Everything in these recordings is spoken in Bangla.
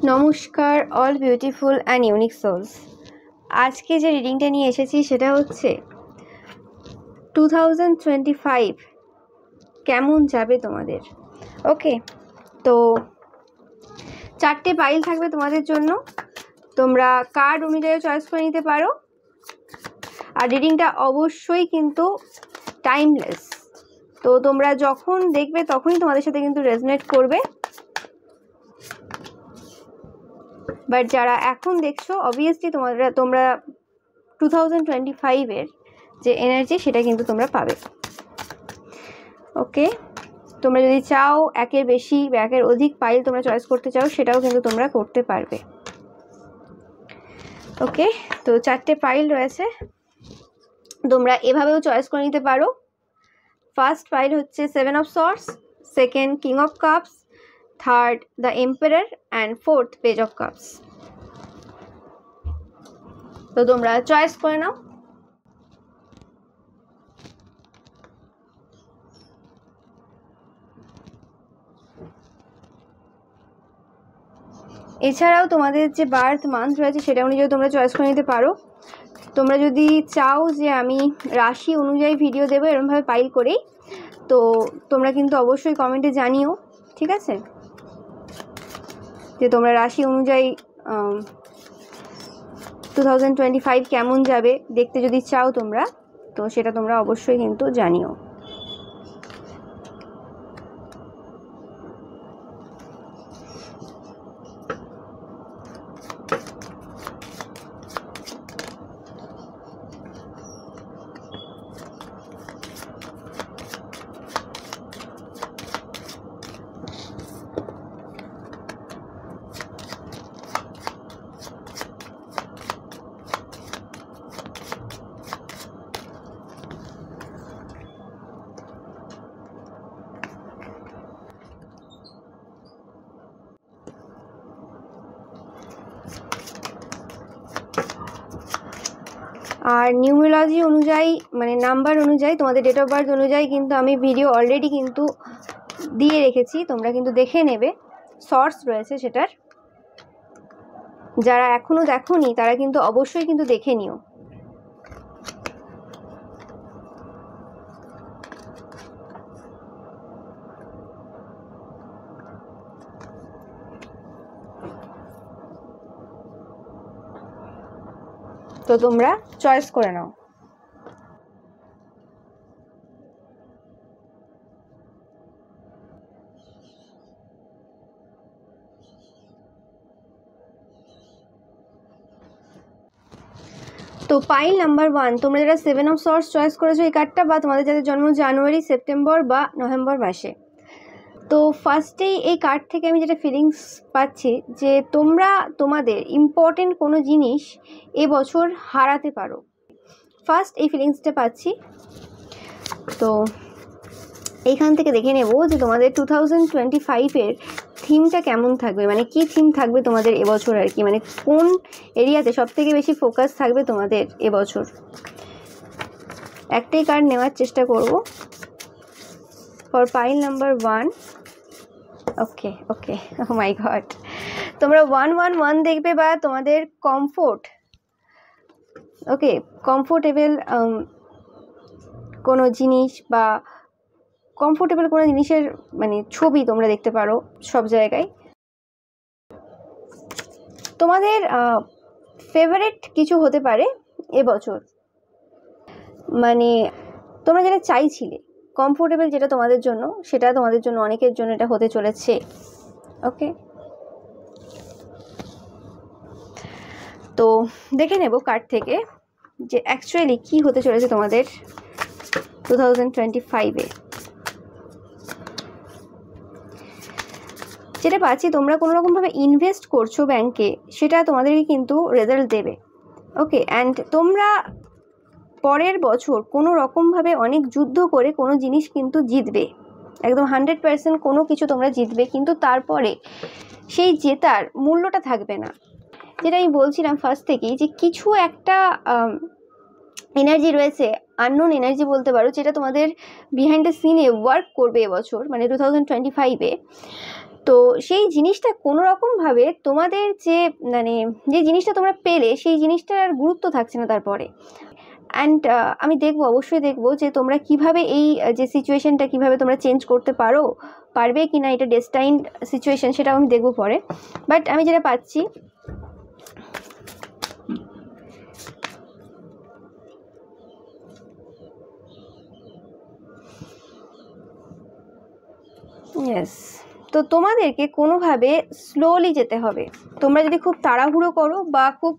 নমস্কার all beautiful and unique souls. আজকে যে রিডিংটা নিয়ে এসেছি সেটা হচ্ছে 2025 কেমন যাবে তোমাদের। ওকে, তো 4টে পাইল থাকবে তোমাদের জন্য, তোমরা কার্ড অনুযায়ী চয়েস করে নিতে পারো। আর রিডিংটা অবশ্যই কিন্তু টাইমলেস, তো তোমরা যখন দেখবে তখনই তোমাদের সাথে কিন্তু রেজনেট করবে। বাট যারা এখন দেখছো অবভিয়াসলি তোমরা 2025-এর যে এনার্জি সেটা কিন্তু তোমরা পাবে। ওকে, তোমরা যদি চাও একের বেশি বা একের অধিক পাইল তোমরা চয়েস করতে চাও সেটাও কিন্তু তোমরা করতে পারবে। ওকে, তো 4টে পাইল রয়েছে, তোমরা এভাবেও চয়েস করে নিতে পারো। ফার্স্ট পাইল হচ্ছে 7 of swords, second king of cups, third the emperor and fourth page of cups. তো তোমরা চয়েস করে নাও। এছাড়াও তোমাদের যে বার্থ মান্থ রয়েছে সেটা অনুযায়ী তোমরা চয়েস করে নিতে পারো। তোমরা যদি চাও যে আমি রাশি অনুযায়ী ভিডিও দেবো এরকমভাবে পাইল করেই, তো তোমরা কিন্তু অবশ্যই কমেন্টে জানিও, ঠিক আছে, যে তোমরা রাশি অনুযায়ী 2025 কেমন যাবে দেখতে যদি চাও তোমরা, তো সেটা তোমরা অবশ্যই কিন্তু জানিও। আর নিউমেরোলজি অনুযায়ী মানে নাম্বার অনুযায়ী তোমাদের ডেট অফ বার্থ অনুযায়ী কিন্তু আমি ভিডিও অলরেডি কিন্তু দিয়ে রেখেছি, তোমরা কিন্তু দেখে নেবে, শর্টস রয়েছে সেটার। যারা এখনো দেখোনি তারা কিন্তু অবশ্যই কিন্তু দেখে নিও। তো তোমরা চয়েস করে নাও। তো পাইল নাম্বার 1, তোমরা যারা 7 অফ সর্ডস চয়েস করেছো এই কার্ডটা, বা তোমাদের যাদের জন্ম জানুয়ারি, সেপ্টেম্বর বা নভেম্বর মাসে, তো ফার্স্টেই এই কার্ড থেকে আমি যেটা ফিলিংস পাচ্ছি যে তোমরা তোমাদের ইম্পর্টেন্ট কোনো জিনিস এবছর হারাতে পারো, ফার্স্ট এই ফিলিংসটা পাচ্ছি। তো এইখান থেকে দেখে নেব যে তোমাদের 2025-এর থিমটা কেমন থাকবে, মানে কি থিম থাকবে তোমাদের এবছর আর কি, মানে কোন এরিয়াতে সব থেকে বেশি ফোকাস থাকবে তোমাদের এবছর। একটাই কার্ড নেওয়ার চেষ্টা করব for pile number 1। Okay okay, oh my god, তোমরা 111 দেখবে, বা তোমাদের কমফোর্ট, ওকে, কমফোর্টেবল কোনো জিনিস বা কমফোর্টেবল কোনো জিনিসের মানে ছবি তোমরা দেখতে পারো সব জায়গায়। তোমাদের ফেভারিট কিছু হতে পারে এবছর, মানে তোমরা যেটা চাইছিলে কমফোর্টেবল যেটা তোমাদের জন্য, সেটা তোমাদের জন্য অনেকের জন্য এটা হতে চলেছে। ওকে, তো দেখে নেব কার্ড থেকে যে অ্যাকচুয়ালি কি হতে চলেছে তোমাদের 2025-এ। যেটা পাচ্ছি তোমরা কোনো রকমভাবে ইনভেস্ট করছো ব্যাংকে, সেটা তোমাদেরকে কিন্তু রেজাল্ট দেবে। ওকে, অ্যান্ড তোমরা পরের বছর কোনো রকমভাবে অনেক যুদ্ধ করে কোনো জিনিস কিন্তু জিতবে, একদম 100% কোনো কিছু তোমরা জিতবে, কিন্তু তারপরে সেই জেতার মূল্যটা থাকবে না। যেটা আমি বলছিলাম ফার্স্ট থেকেই যে কিছু একটা এনার্জি রয়েছে, আননোন এনার্জি বলতে পারো, যেটা তোমাদের বিহাইন্ড দ্য সিনে ওয়ার্ক করবে এবছর মানে 2025-এ। তো তো সেই জিনিসটা কোনো রকমভাবে তোমাদের যে জিনিসটা তোমরা পেলে সেই জিনিসটার আর গুরুত্ব থাকছে না তারপরে। অ্যান্ড আমি অবশ্যই দেখবো যে তোমরা কিভাবে এই যে সিচুয়েশনটা কিভাবে তোমরা চেঞ্জ করতে পারবে কি না, এটা ডেস্টাইন্ড সিচুয়েশন, সেটাও আমি দেখবো পরে। বাট আমি যেটা পাচ্ছি, ইয়েস, তো তোমাদেরকে কোনোভাবে স্লোলি যেতে হবে। তোমরা যদি খুব তাড়াহুড়ো করো বা খুব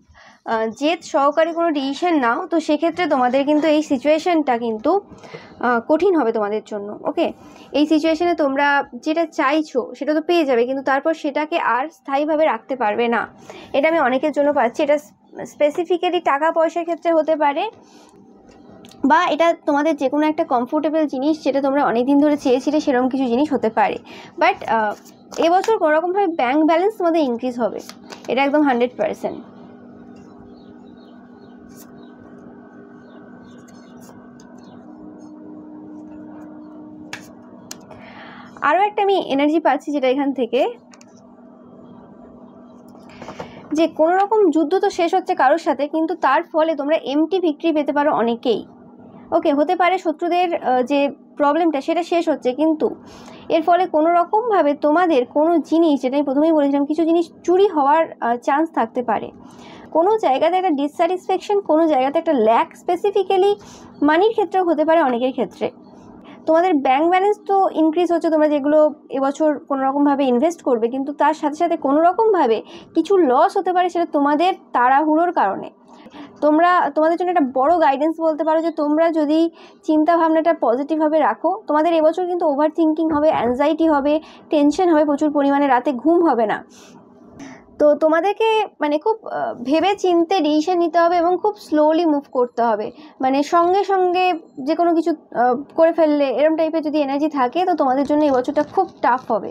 জেদ সহকারে কোনো ডিসিশন নাও, তো সেক্ষেত্রে তোমাদের কিন্তু এই সিচুয়েশনটা কিন্তু কঠিন হবে তোমাদের জন্য। ওকে, এই সিচুয়েশনে তোমরা যেটা চাইছো সেটা তো পেয়ে যাবে, কিন্তু তারপর সেটাকে আর স্থায়ীভাবে রাখতে পারবে না। এটা আমি অনেকের জন্য পাচ্ছি। এটা স্পেসিফিক্যালি টাকা পয়সার ক্ষেত্রে হতে পারে, বা এটা তোমাদের যে কোনো একটা কমফোর্টেবল জিনিস যেটা তোমরা অনেক দিন ধরে চেয়েছিলে, সেরকম কিছু জিনিস হতে পারে। বাট এবছর কোনোরকমভাবে ব্যাঙ্ক ব্যালেন্স তোমাদের ইনক্রিজ হবে, এটা একদম 100%। আরও একটা আমি এনার্জি পাচ্ছি যেটা এখান থেকে, যে কোনো রকম যুদ্ধ তো শেষ হচ্ছে কারোর সাথে, কিন্তু তার ফলে তোমরা এমটি ভিক্টরি পেতে পারো অনেকেই। ওকে, হতে পারে শত্রুদের যে প্রবলেমটা সেটা শেষ হচ্ছে, কিন্তু এর ফলে কোনো রকমভাবে তোমাদের কোনো জিনিস, যেটা আমি প্রথমেই বলেছিলাম, কিছু জিনিস চুরি হওয়ার চান্স থাকতে পারে। কোনো জায়গাতে একটা ডিসস্যাটিসফ্যাকশন, কোনো জায়গাতে একটা ল্যাক, স্পেসিফিক্যালি মানির ক্ষেত্রেও হতে পারে অনেকের ক্ষেত্রে। তোমাদের ব্যাঙ্ক ব্যালেন্স তো ইনক্রিজ হচ্ছে, তোমরা যেগুলো এবছর কোনো রকমভাবে ইনভেস্ট করবে, কিন্তু তার সাথে সাথে কোনো রকমভাবে কিছু লস হতে পারে, সেটা তোমাদের তাড়াহুড়োর কারণে। তোমাদের জন্য একটা বড় গাইডেন্স বলতে পারো, যে তোমরা যদি চিন্তা ভাবনাটা পজিটিভভাবে রাখো, তোমাদের এবছর কিন্তু ওভার থিঙ্কিং হবে, অ্যাংজাইটি হবে, টেনশন হবে প্রচুর পরিমাণে, রাতে ঘুম হবে না। তো তোমাদেরকে খুব ভেবে চিন্তে ডিসিশন নিতে হবে এবং খুব স্লোলি মুভ করতে হবে। সঙ্গে সঙ্গে যে কোনো কিছু করে ফেললে, এরকম টাইপের যদি এনার্জি থাকে, তো তোমাদের জন্য এবছরটা খুব টাফ হবে।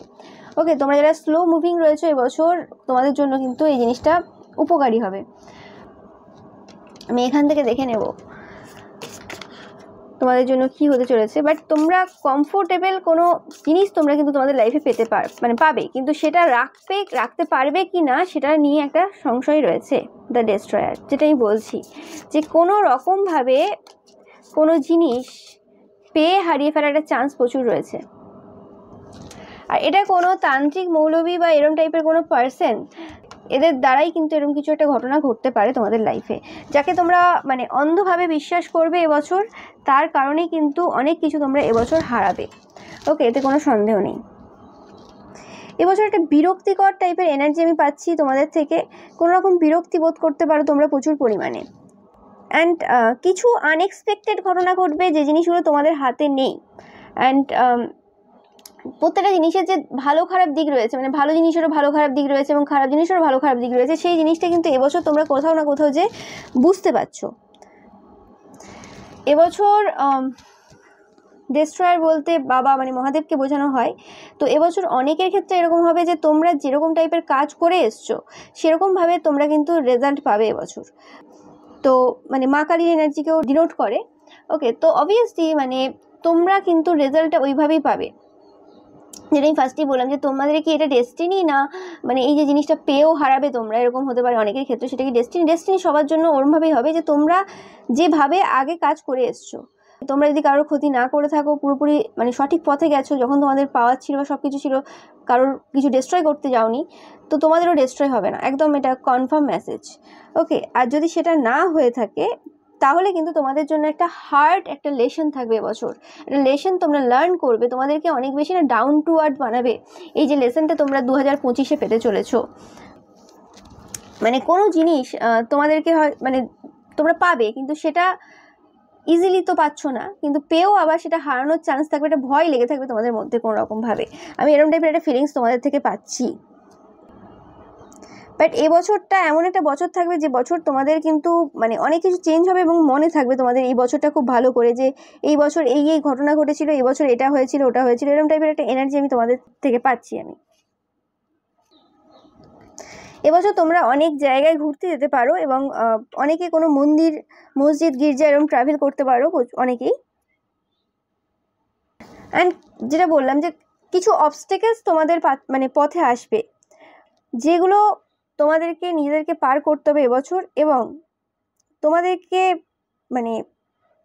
ওকে, তোমরা যারা স্লো মুভিং রয়েছে, এবছর তোমাদের জন্য কিন্তু এই জিনিসটা উপকারী হবে। আমি এখান থেকে দেখে নেব তোমাদের জন্য কি হতে চলেছে। বাট তোমরা কমফোর্টেবল কোনো জিনিস তোমরা কিন্তু তোমাদের লাইফে পাবে, কিন্তু সেটা রাখতে পারবে কি না, সেটা নিয়ে একটা সংশয় রয়েছে। দ্য ডেস্ট্রয়ার, যেটা আমি বলছি, যে কোনো রকমভাবে কোনো জিনিস পেয়ে হারিয়ে ফেলার একটা চান্স প্রচুর রয়েছে। আর এটা কোনো তান্ত্রিক, মৌলবী বা এরম টাইপের কোনো পার্সন, এদের দ্বারাই কিন্তু এরকম কিছু একটা ঘটনা ঘটতে পারে তোমাদের লাইফে, যাকে তোমরা অন্ধভাবে বিশ্বাস করবে এবছর, তার কারণেই কিন্তু অনেক কিছু তোমরা এবছর হারাবে। ওকে, এতে কোনো সন্দেহ নেই। এবছর একটা বিরক্তিকর টাইপের এনার্জি আমি পাচ্ছি তোমাদের থেকে। কোনো রকম বিরক্তি বোধ করতে পারো তোমরা প্রচুর পরিমাণে। অ্যান্ড কিছু আনএক্সপেক্টেড ঘটনা ঘটবে, যে জিনিসগুলো তোমাদের হাতে নেই। অ্যান্ড প্রত্যেকটা জিনিসের যে ভালো খারাপ দিক রয়েছে, ভালো জিনিসেরও ভালো খারাপ দিক রয়েছে এবং খারাপ জিনিসেরও ভালো খারাপ দিক রয়েছে, সেই জিনিসটা কিন্তু এবছর তোমরা কোথাও না কোথাও যে বুঝতে পারছো। এবছর ডেস্ট্রয়ার বলতে বাবা মহাদেবকে বোঝানো হয়। তো এবছর অনেকের ক্ষেত্রে এরকম হবে যে তোমরা যেরকম টাইপের কাজ করে এসছো, সেরকমভাবে তোমরা কিন্তু রেজাল্ট পাবে এবছর। তো মা কালীর এনার্জিকেও ডিনোট করে। ওকে, তো অবভিয়াসলি তোমরা কিন্তু রেজাল্টটা ওইভাবেই পাবে, যেটা আমি ফার্স্টেই বললাম, যে তোমাদের কি এটা ডেস্টিনি না, এই যে জিনিসটা পেয়েও হারাবে তোমরা, এরকম হতে পারে অনেকের ক্ষেত্রে। সেটা কি ডেস্টিনি সবার জন্য ওরমভাবেই হবে, যে তোমরা যেভাবে আগে কাজ করে এসছো, তোমরা যদি কারোর ক্ষতি না করে থাকো, পুরোপুরি সঠিক পথে গেছো, যখন তোমাদের পাওয়ার ছিল বা সব কিছু ছিল, কারোর কিছু ডিস্ট্রয় করতে যাওনি, তো তোমাদেরও ডিস্ট্রয় হবে না, একদম এটা কনফার্ম মেসেজ। ওকে, আর যদি সেটা না হয়ে থাকে, তাহলে কিন্তু তোমাদের জন্য একটা হার্ড একটা লেসন থাকবে এবছর। একটা লেসন তোমরা লার্ন করবে, তোমাদেরকে অনেক বেশি ডাউন টু আর্থ বানাবে। এই যে লেসনটা তোমরা 2025-এ পেতে চলেছো, কোনো জিনিস তোমাদেরকে তোমরা পাবে, কিন্তু সেটা ইজিলি তো পাচ্ছ না, কিন্তু পেয়েও আবার সেটা হারানোর চান্স থাকবে, একটা ভয় লেগে থাকবে তোমাদের মধ্যে কোনো রকমভাবে। আমি এরকম টাইপের একটা ফিলিংস তোমাদের থেকে পাচ্ছি। বাট এবছরটা এমন একটা বছর থাকবে, যে বছর তোমাদের কিন্তু অনেক কিছু চেঞ্জ হবে, এবং মনে থাকবে তোমাদের এই বছরটা খুব ভালো করে, যে এই বছর এই ঘটনা ঘটেছিল, এই বছর এটা হয়েছিল, ওটা হয়েছিল, এরকম টাইপের একটা এনার্জি আমি তোমাদের থেকে পাচ্ছি। আমি এবছর তোমরা অনেক জায়গায় ঘুরতে যেতে পারো, এবং অনেকে কোনো মন্দির, মসজিদ, গির্জা এরকম ট্রাভেল করতে পারো অনেকেই। অ্যান্ড যেটা বললাম, যে কিছু অবস্টেকেলস তোমাদের মানে পথে আসবে, যেগুলো তোমাদেরকে নিজেদেরকে পার করতে হবে এবছর, এবং তোমাদেরকে মানে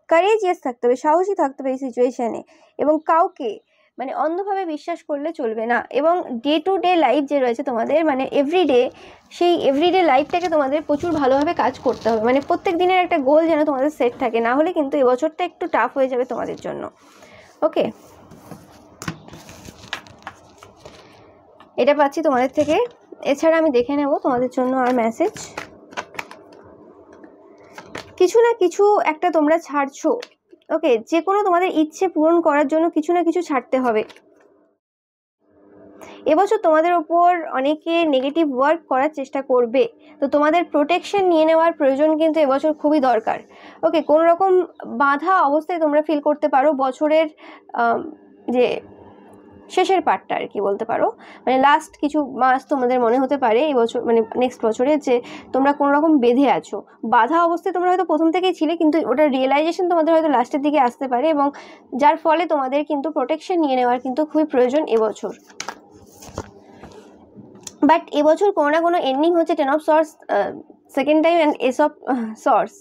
কারেজিয়াস থাকতে হবে, সাহসী থাকতে হবে এই সিচুয়েশানে, এবং কাউকে মানে অন্ধভাবে বিশ্বাস করলে চলবে না। এবং ডে টু ডে লাইফ যে রয়েছে তোমাদের, মানে এভরিডে, সেই এভরিডে লাইফটাকে তোমাদের প্রচুর ভালোভাবে কাজ করতে হবে। মানে প্রত্যেক দিনের একটা গোল যেন তোমাদের সেট থাকে, না হলে কিন্তু এবছরটা একটু টাফ হয়ে যাবে তোমাদের জন্য। ওকে, এটা পাচ্ছি তোমাদের থেকে। এছাড়া আমি দেখে নেব তোমাদের জন্য আর মেসেজ। কিছু না কিছু একটা তোমরা ছাড়ছো। ওকে, যে কোনো তোমাদের ইচ্ছে পূরণ করার জন্য কিছু না কিছু ছাড়তে হবে। এবছর তোমাদের ওপর অনেকে নেগেটিভ ওয়ার্ক করার চেষ্টা করবে, তো তোমাদের প্রোটেকশন নিয়ে নেওয়ার প্রয়োজন কিন্তু এবছর খুবই দরকার। ওকে, কোনো রকম বাধা অবস্থায় তোমরা ফিল করতে পারো বছরের যে শেষের পার্টটা আর কি বলতে পারো, মানে লাস্ট কিছু মাস তোমাদের মনে হতে পারে এই বছর, মানে নেক্সট বছরে, যে তোমরা কোনো রকম বেঁধে আছো। বাধা অবস্থায় তোমরা হয়তো প্রথম থেকেই ছিলে, কিন্তু ওটার রিয়েলাইজেশন তোমাদের হয়তো লাস্টের দিকে আসতে পারে, এবং যার ফলে তোমাদের কিন্তু প্রোটেকশন নিয়ে নেওয়ার কিন্তু খুবই প্রয়োজন এবছর। বাট এবছর কোনো না কোনো এন্ডিং হচ্ছে 10 of sorts second time and S of sorts.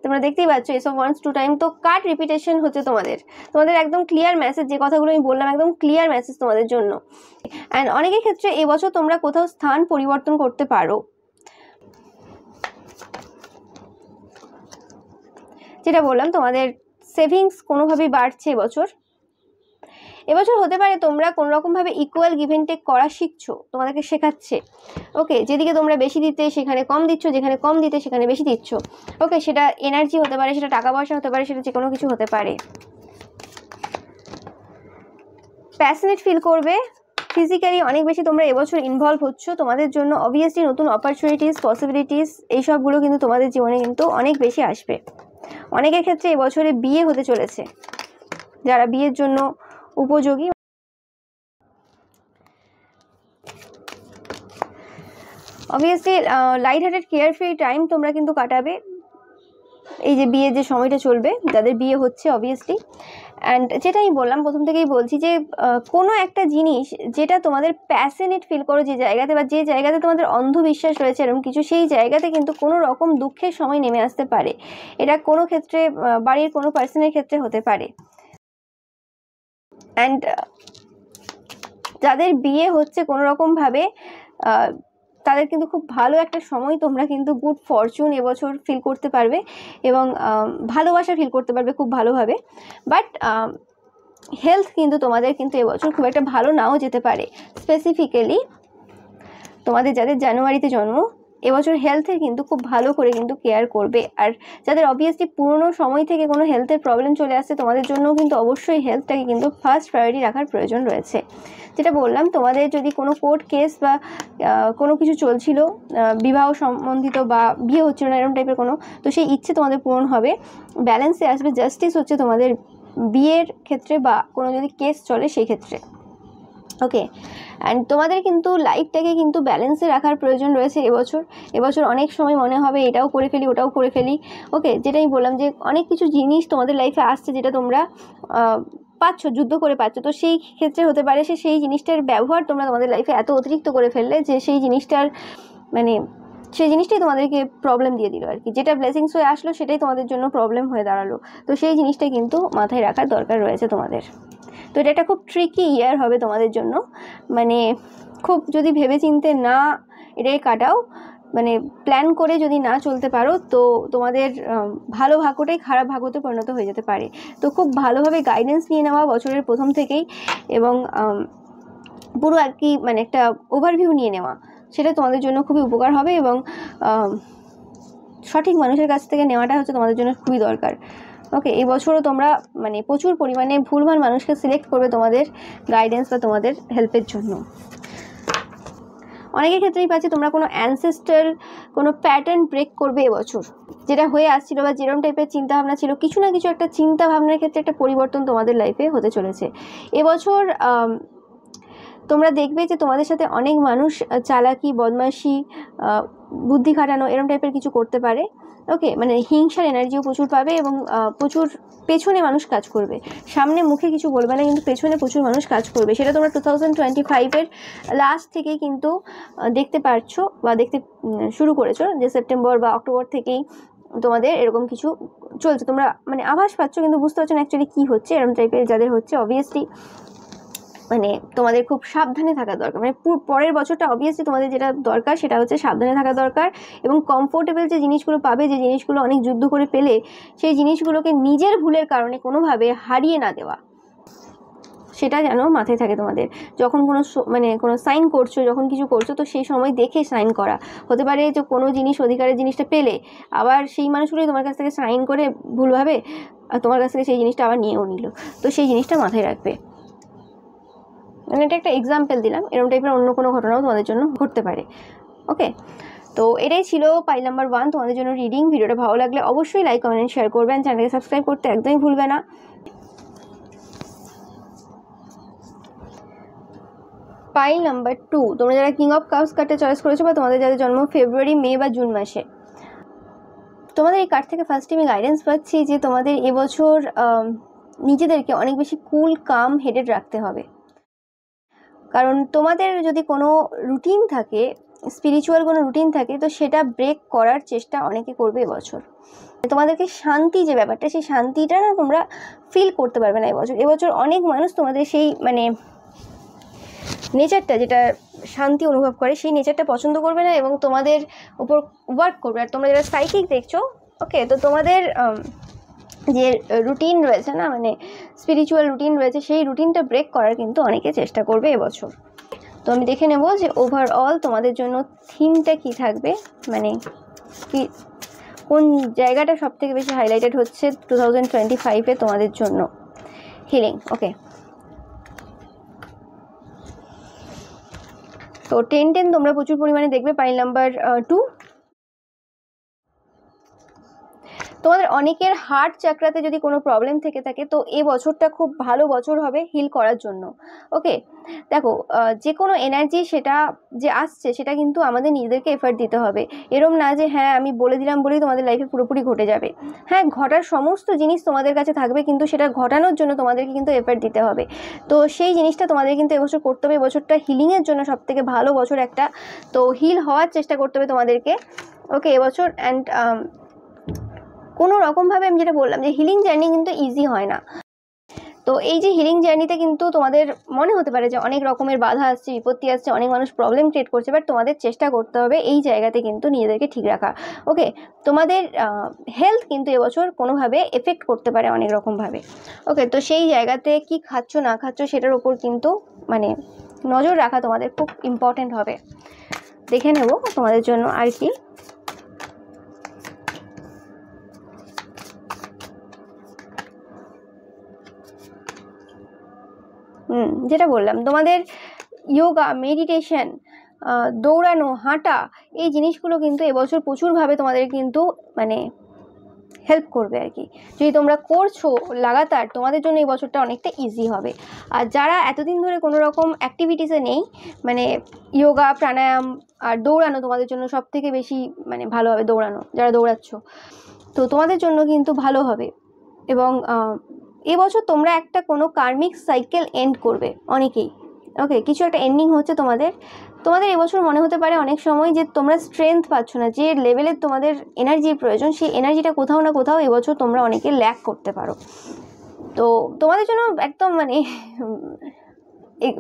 তোমরা দেখতেই পাচ্ছ এস অফ ওয়ান্স 2 টাইম। তো কার্ড রিপিটেশন হচ্ছে তোমাদের একদম ক্লিয়ার মেসেজ, যে কথাগুলো আমি বললাম একদম ক্লিয়ার মেসেজ তোমাদের জন্য। অ্যান্ড অনেকের ক্ষেত্রে এবছর তোমরা কোথাও স্থান পরিবর্তন করতে পারো। যেটা বললাম, তোমাদের সেভিংস কোনোভাবেই বাড়ছে এবছর হতে পারে তোমরা কোনো রকমভাবে ইকুয়াল গিভ অ্যান্ড টেক করা শিখছো, তোমাদেরকে শেখাচ্ছে। ওকে, যেদিকে তোমরা বেশি দিতে সেখানে কম দিচ্ছ, যেখানে কম দিতে সেখানে বেশি দিচ্ছ। ওকে, সেটা এনার্জি হতে পারে, সেটা টাকা পয়সা হতে পারে, সেটা যে কোনো কিছু হতে পারে। প্যাশনেট ফিল করবে, ফিজিক্যালি অনেক বেশি তোমরা এবছর ইনভলভ হচ্ছ। তোমাদের জন্য অবভিয়াসলি নতুন অপরচুনিটিস, পসিবিলিটিস এইসবগুলো কিন্তু তোমাদের জীবনে কিন্তু অনেক বেশি আসবে। অনেকের ক্ষেত্রে এবছরে বিয়ে হতে চলেছে, যারা বিয়ের জন্য উপযোগী। Obviously light hearted carefree time তোমরা কিন্তু কাটাবে এই যে বিয়ের যে সময়টা চলবে, যাদের বিয়ে হচ্ছে অবভিয়াসলি। অ্যান্ড যেটা আমি বললাম, প্রথম থেকেই বলছি যে কোনো একটা জিনিস যেটা তোমাদের প্যাশনেট ফিল করো যে জায়গাতে, বা যে জায়গাতে তোমাদের অন্ধবিশ্বাস রয়েছে এরকম কিছু, সেই জায়গাতে কিন্তু কোনো রকম দুঃখের সময় নেমে আসতে পারে। এটা কোনো ক্ষেত্রে বাড়ির কোনো পার্সনের ক্ষেত্রে হতে পারে। অ্যান্ড যাদের বিয়ে হচ্ছে কোনো রকমভাবে, তাদের কিন্তু খুব ভালো একটা সময়, তোমরা কিন্তু গুড ফরচুন এবছর ফিল করতে পারবে, এবং ভালোবাসা ফিল করতে পারবে খুব ভালোভাবে। বাট হেলথ কিন্তু তোমাদের কিন্তু এবছর খুব একটা ভালো নাও যেতে পারে। স্পেসিফিক্যালি তোমাদের যাদের জানুয়ারিতে জন্ম, এবছর হেলথের কিন্তু খুব ভালো করে কিন্তু কেয়ার করবে। আর যাদের অবভিয়াসলি পুরনো সময় থেকে কোনো হেলথের প্রবলেম চলে আসছে, তোমাদের জন্যও কিন্তু অবশ্যই হেলথটাকে কিন্তু ফার্স্ট প্রায়োরিটি রাখার প্রয়োজন রয়েছে। যেটা বললাম, তোমাদের যদি কোনো কোর্ট কেস বা কোনো কিছু চলছিল বিবাহ সম্বন্ধিত, বা বিয়ে হচ্ছিল না এরকম টাইপের কোনো, তো সেই ইচ্ছে তোমাদের পূরণ হবে, ব্যালেন্সে আসবে। জাস্টিস হচ্ছে তোমাদের বিয়ের ক্ষেত্রে, বা কোনো যদি কেস চলে সেই ক্ষেত্রে। ওকে, অ্যান্ড তোমাদের কিন্তু লাইফটাকে কিন্তু ব্যালেন্সে রাখার প্রয়োজন রয়েছে এবছর অনেক সময় মনে হবে এটাও করে ফেলি, ওটাও করে ফেলি। ওকে, যেটাই বললাম যে অনেক কিছু জিনিস তোমাদের লাইফে আসছে যেটা তোমরা পাচ্ছ, যুদ্ধ করে পাচ্ছ, তো সেই ক্ষেত্রে হতে পারে সেই জিনিসটার ব্যবহার তোমরা তোমাদের লাইফে এত অতিরিক্ত করে ফেললে যে সেই জিনিসটাই তোমাদেরকে প্রবলেম দিয়ে দিল আর কি। যেটা ব্লেসিংস হয়ে আসলো সেটাই তোমাদের জন্য প্রবলেম হয়ে দাঁড়ালো। তো সেই জিনিসটা কিন্তু মাথায় রাখার দরকার রয়েছে তোমাদের। তো এটা একটা খুব ট্রিকি ইয়ার হবে তোমাদের জন্য, মানে খুব যদি ভেবেচিন্তে না এটাই কাটাও, মানে প্ল্যান করে যদি না চলতে পারো, তো তোমাদের ভালো ভাগ্যটাই খারাপ ভাগ্যতে পরিণত হয়ে যেতে পারে। তো খুব ভালোভাবে গাইডেন্স নিয়ে নেওয়া বছরের প্রথম থেকেই, এবং পুরো আর কি মানে একটা ওভারভিউ নিয়ে নেওয়া, সেটা তোমাদের জন্য খুবই উপকার হবে। এবং সঠিক মানুষের কাছ থেকে নেওয়াটা হচ্ছে তোমাদের জন্য খুবই দরকার। ওকে, এই বছরও তোমরা মানে প্রচুর পরিমাণে ভুলভাল মানুষকে সিলেক্ট করবে তোমাদের গাইডেন্স বা তোমাদের হেল্পের জন্য। অনেকের ক্ষেত্রেই পাচ্ছি তোমরা কোনো অ্যানসেস্ট্রাল কোনো প্যাটার্ন ব্রেক করবে এবছর, যেটা হয়ে আসছিল বা যেরকম টাইপের চিন্তাভাবনা ছিল, কিছু না কিছু একটা চিন্তাভাবনার ক্ষেত্রে একটা পরিবর্তন তোমাদের লাইফে হতে চলেছে এবছর। তোমরা দেখবে যে তোমাদের সাথে অনেক মানুষ চালাকি, বদমাশি, বুদ্ধি খাটানো এরকম টাইপের কিছু করতে পারে। ওকে, মানে হিংসার এনার্জিও প্রচুর পাবে এবং প্রচুর পেছনে মানুষ কাজ করবে, সামনে মুখে কিছু বলবে না কিন্তু পেছনে প্রচুর মানুষ কাজ করবে। সেটা তোমরা 2025-এর লাস্ট থেকেই কিন্তু দেখতে পারছো বা দেখতে শুরু করেছো, যে সেপ্টেম্বর বা অক্টোবর থেকেই তোমাদের এরকম কিছু চলছে। তোমরা মানে আভাস পাচ্ছ কিন্তু বুঝতে পারছো না অ্যাকচুয়ালি কী হচ্ছে। এরকম টাইপের যাদের হচ্ছে অবভিয়াসলি মানে তোমাদের খুব সাবধানে থাকা দরকার। মানে পরের বছরটা অবভিয়াসলি তোমাদের যেটা দরকার সেটা হচ্ছে সাবধানে থাকা দরকার এবং কমফোর্টেবল যে জিনিসগুলো পাবে, যে জিনিসগুলো অনেক যুদ্ধ করে পেলে, সেই জিনিসগুলোকে নিজের ভুলের কারণে কোনোভাবে হারিয়ে না দেওয়া, সেটা যেন মাথায় থাকে তোমাদের। যখন কোনো সাইন করছো, যখন কিছু করছো, তো সেই সময় দেখে সাইন করা। হতে পারে যে কোনো জিনিস অধিকারের জিনিসটা পেলে আবার সেই মানুষগুলোই তোমার কাছ থেকে সাইন করে ভুলভাবে তোমার কাছ থেকে সেই জিনিসটা আবার নিয়েও নিল, তো সেই জিনিসটা মাথায় রাখবে। মানে এটা একটা এক্সাম্পল দিলাম, এরকম টাইপের অন্য কোনো ঘটনাও তোমাদের জন্য ঘটতে পারে। ওকে, তো এটাই ছিল পাইল নাম্বার 1 তোমাদের জন্য রিডিং। ভিডিওটা ভালো লাগলে অবশ্যই লাইক, কমেন্ট, শেয়ার করবেন। চ্যানেলকে সাবস্ক্রাইব করতে একদমই ভুলবে না। পাইল নাম্বার 2 তোমরা যারা কিং অফ কাপস কার্ডটা চয়েস করেছো বা তোমাদের যাদের জন্ম ফেব্রুয়ারি, মে বা জুন মাসে, তোমাদের এই কার্ড থেকে ফার্স্টে আমি গাইডেন্স পাচ্ছি যে তোমাদের এবছর নিজেদেরকে অনেক বেশি কুল, কাম, হেডেড রাখতে হবে। কারণ তোমাদের যদি কোনো রুটিন থাকে, স্পিরিচুয়াল কোনো রুটিন থাকে, তো সেটা ব্রেক করার চেষ্টা অনেকে করবে এবছর। তোমাদেরকে শান্তি যে ব্যাপারটা, সেই শান্তিটা না তোমরা ফিল করতে পারবে না এবছর অনেক মানুষ তোমাদের সেই মানে নেচারটা, যেটা শান্তি অনুভব করে, সেই নেচারটা পছন্দ করবে না এবং তোমাদের উপর ওয়ার্ক করবে। আর তোমরা যারা সাইকিক দেখছো, ওকে, তো তোমাদের যে রুটিন রয়েছে না, মানে স্পিরিচুয়াল রুটিন রয়েছে, সেই রুটিনটা ব্রেক করার কিন্তু অনেকে চেষ্টা করবে এবছর। তো আমি দেখে নেব যে ওভারঅল তোমাদের জন্য থিমটা কি থাকবে, মানে কি কোন জায়গাটা সব থেকে বেশি হাইলাইটেড হচ্ছে 2025-এ তোমাদের জন্য। হিলিং। ওকে, তো 10-10 তোমরা প্রচুর পরিমাণে দেখবে পাইল নাম্বার 2। তোমাদের অনেকের হার্ট চাকরাতে যদি কোনো প্রবলেম থেকে থাকে, তো এই বছরটা খুব ভালো বছর হবে হিল করার জন্য। ওকে, দেখো যে কোনো এনার্জি সেটা যে আসছে সেটা কিন্তু আমাদের নিজেদেরকে এফার্ট দিতে হবে। এরম না যে হ্যাঁ আমি বলে দিলাম বলেই তোমাদের লাইফে পুরোপুরি ঘটে যাবে। হ্যাঁ, ঘটার সমস্ত জিনিস তোমাদের কাছে থাকবে কিন্তু সেটা ঘটানোর জন্য তোমাদেরকে কিন্তু এফার্ট দিতে হবে। তো সেই জিনিসটা তোমাদের কিন্তু এবছর করতে হবে। এবছরটা হিলিংয়ের জন্য সব থেকে ভালো বছর একটা, তো হিল হওয়ার চেষ্টা করতে হবে তোমাদেরকে। ওকে, এবছর অ্যান্ড কোনো রকমভাবে আমি যেটা বললাম যে হিলিং জার্নি কিন্তু ইজি হয় না। তো এই যে হিলিং জার্নিতে কিন্তু তোমাদের মনে হতে পারে যে অনেক রকমের বাধা আসছে, বিপত্তি আসছে, অনেক মানুষ প্রবলেম ক্রিয়েট করছে, বাট তোমাদের চেষ্টা করতে হবে এই জায়গাতে কিন্তু নিজেদেরকে ঠিক রাখা। ওকে, তোমাদের হেলথ কিন্তু এবছর কোনোভাবে এফেক্ট করতে পারে অনেক রকমভাবে। ওকে, তো সেই জায়গাতে কি খাচ্ছ না খাচ্ছ সেটার উপর কিন্তু মানে নজর রাখা তোমাদের খুব ইম্পর্টেন্ট হবে। দেখে নেব তোমাদের জন্য আর কি। যেটা বললাম তোমাদের যোগা, মেডিটেশন, দৌড়ানো, হাঁটা, এই জিনিসগুলো কিন্তু এবছর প্রচুরভাবে তোমাদের কিন্তু মানে হেল্প করবে আর কি। যদি তোমরা করছো লাগাতার, তোমাদের জন্য এই বছরটা অনেকটা ইজি হবে। আর যারা এতদিন ধরে কোনো রকম অ্যাক্টিভিটিসে নেই, মানে যোগা, প্রাণায়াম আর দৌড়ানো তোমাদের জন্য সব থেকে বেশি মানে ভালো হবে। দৌড়ানো, যারা দৌড়াচ্ছ, তো তোমাদের জন্য কিন্তু ভালো হবে। এবং এবছর তোমরা একটা কোনো কার্মিক সাইকেল এন্ড করবে অনেকেই। ওকে, কিছু একটা এন্ডিং হচ্ছে তোমাদের এবছর মনে হতে পারে অনেক সময় যে তোমরা স্ট্রেংথ পাচ্ছ না, যে লেভেলের তোমাদের এনার্জির প্রয়োজন, সেই এনার্জিটা কোথাও না কোথাও এবছর তোমরা অনেকে ল্যাক করতে পারো। তো তোমাদের জন্য একদম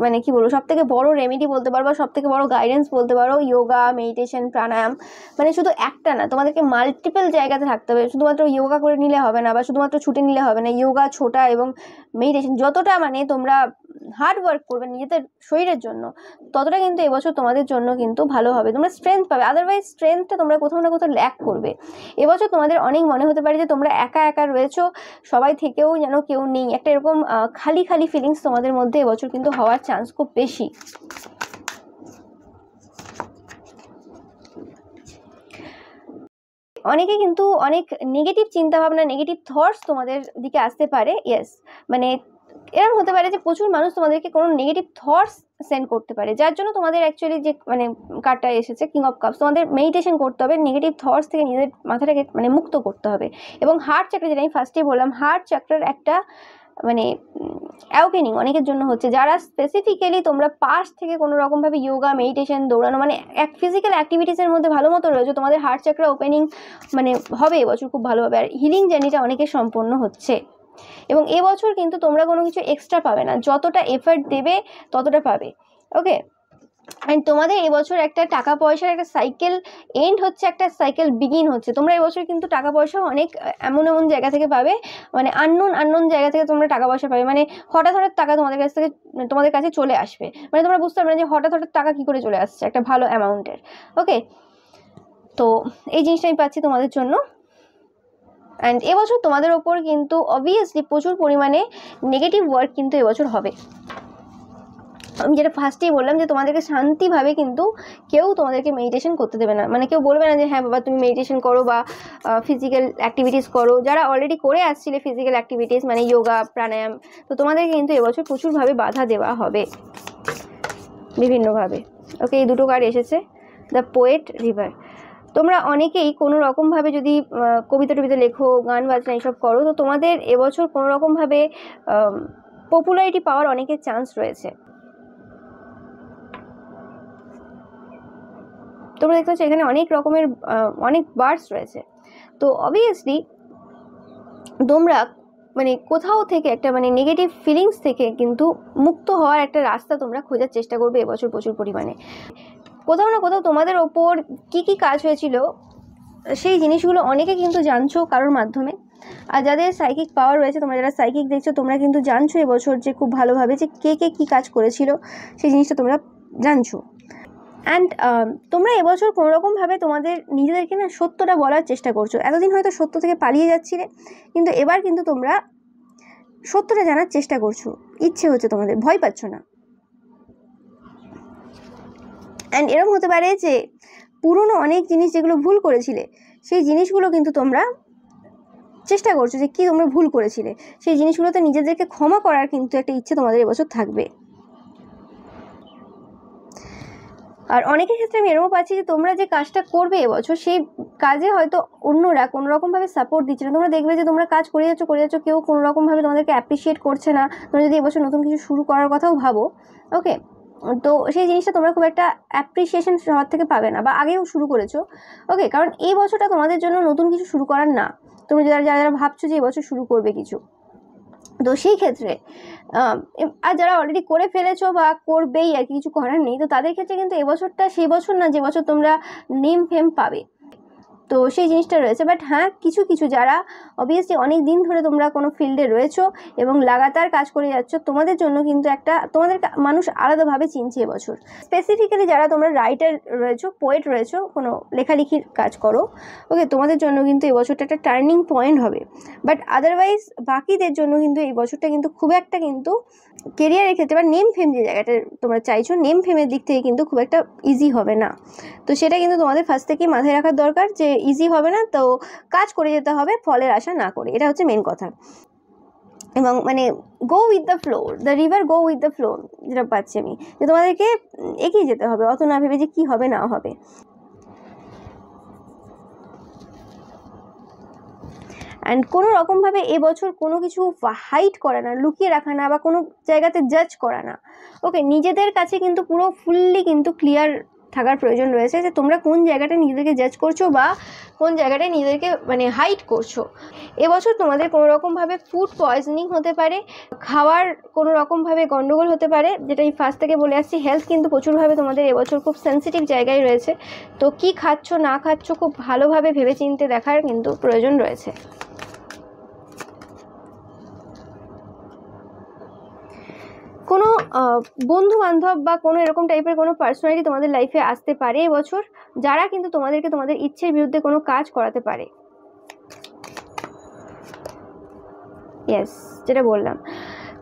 মানে কি বলবো, সব থেকে বড় রেমেডি বলতে পারো বা সব থেকে বড় গাইডেন্স বলতে পারো যোগা, মেডিটেশন, প্রাণায়াম। মানে শুধু একটা না, তোমাদেরকে মাল্টিপল জায়গাতে থাকতে হবে। শুধুমাত্র যোগা করে নিলে হবে না বা শুধুমাত্র ছুটে নিলে হবে না। যোগা, ছোটা এবং মেডিটেশন যতটা মানে তোমরা হার্ড ওয়ার্ক করবে নিজেদের শরীরের জন্য, ততটা কিন্তু এবছর তোমাদের জন্য কিন্তু ভালো হবে। তোমরা স্ট্রেংথ পাবে, আদারওয়াইজ স্ট্রেংথটা তোমরা কোথাও না কোথাও ল্যাক করবে। এবছর তোমাদের অনেক মনে হতে পারে যে তোমরা একা একা রয়েছো, সবাই থেকেও যেন কেউ নেই, একটা এরকম খালি খালি ফিলিংস তোমাদের মধ্যে এবছর কিন্তু হওয়ার চান্স খুব বেশি। অনেকে কিন্তু অনেক নেগেটিভ চিন্তাভাবনা, নেগেটিভ থটস তোমাদের দিকে আসতে পারে। ইয়েস, মানে এরকম হতে পারে যে প্রচুর মানুষ তোমাদেরকে কোনো নেগেটিভ থটস সেন্ড করতে পারে, যার জন্য তোমাদের অ্যাকচুয়ালি যে মানে কার্ডটা এসেছে কিং অফ কাপস, তোমাদের মেডিটেশন করতে হবে, নেগেটিভ থটস থেকে নিজেদের মাথাটাকে মানে মুক্ত করতে হবে। এবং হার্ট চাকরা, যেটা আমি ফার্স্টেই বললাম, হার্ট চাকরার একটা মানে অ্যাওকেনিং অনেকের জন্য হচ্ছে, যারা স্পেসিফিক্যালি তোমরা পাস থেকে কোনো রকমভাবে যোগা, মেডিটেশন, দৌড়ানো মানে ফিজিক্যাল অ্যাক্টিভিটিসের মধ্যে ভালো মতো রয়েছে, তোমাদের হার্ট চাকরা ওপেনিং মানে হবে এবছর খুব ভালোভাবে। আর হিলিং জার্নিটা অনেকের সম্পন্ন হচ্ছে। এবং এবছর কিন্তু তোমরা কোনো কিছু এক্সট্রা পাবে না, যতটা এফর্ট দেবে ততটা পাবে। ওকে, অ্যান্ড তোমাদের এবছর একটা টাকা পয়সার একটা সাইকেল এন্ড হচ্ছে, একটা সাইকেল বিগিন হচ্ছে। তোমরা এবছর কিন্তু টাকা পয়সা অনেক এমন এমন জায়গা থেকে পাবে, মানে আননোন জায়গা থেকে তোমরা টাকা পয়সা পাবে, মানে হঠাৎ টাকা তোমাদের কাছ থেকে তোমাদের কাছে চলে আসবে, মানে তোমরা বুঝতে পারবে না যে হঠাৎ টাকা কী করে চলে আসছে একটা ভালো অ্যামাউন্টের। ওকে, তো এই জিনিসটা আমি পাচ্ছি তোমাদের জন্য। অ্যান্ড এবছর তোমাদের ওপর কিন্তু অবভিয়াসলি প্রচুর পরিমাণে নেগেটিভ ওয়ার্ক কিন্তু এবছর হবে। আমি যেটা ফার্স্টেই বললাম যে তোমাদেরকে শান্তিভাবে কিন্তু কেউ তোমাদেরকে মেডিটেশন করতে দেবে না, মানে কেউ বলবে না যে হ্যাঁ বাবা তুমি মেডিটেশন করো বা ফিজিক্যাল অ্যাক্টিভিটিস করো। যারা অলরেডি করে আসছিলে ফিজিক্যাল অ্যাক্টিভিটিস মানে যোগা, প্রাণায়াম, তো তোমাদেরকে কিন্তু এবছর প্রচুরভাবে বাধা দেওয়া হবে বিভিন্নভাবে। ওকে, এই দুটো কার্ড এসেছে, দ্য পোয়েট, রিভার। তোমরা অনেকেই কোনো রকমভাবে যদি কবিতা টবিতা লেখো, গান বাজনা এইসব করো, তো তোমাদের এবছর কোনো রকমভাবে পপুলারিটি পাওয়ার অনেকের চান্স রয়েছে। তোমরা দেখতে পাচ্ছ এখানে অনেক রকমের অনেক বার্ডস রয়েছে। তো অবভিয়াসলি তোমরা মানে কোথাও থেকে একটা মানে নেগেটিভ ফিলিংস থেকে কিন্তু মুক্ত হওয়ার একটা রাস্তা তোমরা খোঁজার চেষ্টা করবে এবছর প্রচুর পরিমাণে। কোথাও না কোথাও তোমাদের ওপর কি কি কাজ হয়েছিল সেই জিনিসগুলো অনেকে কিন্তু জানছো কারোর মাধ্যমে। আর যাদের সাইকিক পাওয়ার রয়েছে, তোমরা যারা সাইকিক দেখছো, তোমরা কিন্তু জানছো এবছর যে খুব ভালোভাবে যে কে কী কাজ করেছিল সেই জিনিসটা তোমরা জানছো। অ্যান্ড তোমরা এবছর কোনোরকমভাবে তোমাদের নিজেদেরকে না সত্যটা বলার চেষ্টা করছো। এতদিন হয়তো সত্য থেকে পালিয়ে যাচ্ছিলে, কিন্তু এবার কিন্তু তোমরা সত্যটা জানার চেষ্টা করছো, ইচ্ছে হচ্ছে তোমাদের, ভয় পাচ্ছ না। অ্যান্ড এরকম হতে পারে যে পুরনো অনেক জিনিস যেগুলো ভুল করেছিলে, সেই জিনিসগুলো কিন্তু তোমরা চেষ্টা করছো যে কী তোমরা ভুল করেছিলে, সেই জিনিসগুলোতে নিজেদেরকে ক্ষমা করার কিন্তু একটা ইচ্ছে তোমাদের এবছর থাকবে। আর অনেকের ক্ষেত্রে আমি এরকম পাচ্ছি যে তোমরা যে কাজটা করবে এবছর, সেই কাজে হয়তো অন্যরা কোনো রকমভাবে সাপোর্ট দিচ্ছে না। তোমরা দেখবে যে তোমরা কাজ করে যাচ্ছ, কেউ কোনো রকমভাবে তোমাদেরকে অ্যাপ্রিসিয়েট করছে না। তোমরা যদি এবছর নতুন কিছু শুরু করার কথাও ভাবো, ওকে, তো সেই জিনিসটা তোমরা খুব একটা অ্যাপ্রিসিয়েশন সবার থেকে পাবে না, বা আগেও শুরু করেছো। ওকে, কারণ এই বছরটা তোমাদের জন্য নতুন কিছু শুরু করার না। তোমরা যারা যারা ভাবছো যে এবছর শুরু করবে কিছু, তো সেই ক্ষেত্রে আর যারা অলরেডি করে ফেলেছো বা করবেই আর কিছু করার নেই, তো তাদের ক্ষেত্রে কিন্তু এবছরটা সেই বছর না যে বছর তোমরা নেম ফেম পাবে, তো সেই জিনিসটা রয়েছে। বাট হ্যাঁ, কিছু কিছু যারা অবভিয়াসলি অনেক দিন ধরে তোমরা কোনো ফিল্ডে রয়েছো এবং লাগাতার কাজ করে যাচ্ছ, তোমাদের জন্য কিন্তু একটা তোমাদের মানুষ আলাদাভাবে চিনছে এবছর। স্পেসিফিক্যালি যারা তোমরা রাইটার রয়েছো, পোয়েট রয়েছো, কোনো লেখালেখির কাজ করো, ওকে, তোমাদের জন্য কিন্তু এই বছরটা একটা টার্নিং পয়েন্ট হবে। বাট আদারওয়াইজ বাকিদের জন্য কিন্তু এই বছরটা কিন্তু খুব একটা কিন্তু কেরিয়ারের ক্ষেত্রে বা নেম ফেম যে জায়গাটা তোমরা চাইছো, নেম ফেমের দিক থেকে কিন্তু খুব একটা ইজি হবে না। তো সেটা কিন্তু তোমাদের ফার্স্ট থেকেই মাথায় রাখার দরকার যে ইজি হবে না, তো কাজ করে যেতে হবে ফলের আশা না করে, এটা হচ্ছে মেন কথা। এবং মানে go with the flow, the river go with the flow, যেটা পাচ্ছি আমি, যে তোমাদেরকে এগিয়ে যেতে হবে, অত না ভেবে যে কী হবে না হবে। অ্যান্ড কোনো রকমভাবে এবছর কোনো কিছু হাইড করা না, লুকিয়ে রাখা না, বা কোনো জায়গাতে জাজ করা না। ওকে, নিজেদের কাছে কিন্তু পুরো ফুললি কিন্তু ক্লিয়ার থাকার প্রয়োজন রয়েছে যে তোমরা কোন জায়গাটা নিজেদেরকে জাজ করছো বা কোন জায়গাটায় নিজেদেরকে মানে হাইড করছো। এবছর তোমাদের কোনো রকমভাবে ফুড পয়জনিং হতে পারে, খাওয়ার কোনো রকমভাবে গন্ডগোল হতে পারে, যেটা আমি ফার্স্ট থেকে বলে আসছি। হেলথ কিন্তু প্রচুরভাবে তোমাদের এবছর খুব সেন্সিটিভ জায়গায় রয়েছে, তো কি খাচ্ছ না খাচ্ছ খুব ভালোভাবে ভেবেচিন্তে দেখার কিন্তু প্রয়োজন রয়েছে। কোনো বন্ধু বান্ধব বা কোনো এরকম টাইপের কোনো পার্সোনালিটি তোমাদের লাইফে আসতে পারে এবছর, যারা কিন্তু তোমাদেরকে তোমাদের ইচ্ছের বিরুদ্ধে কোনো কাজ করাতে পারে। ইয়েস, যেটা বললাম,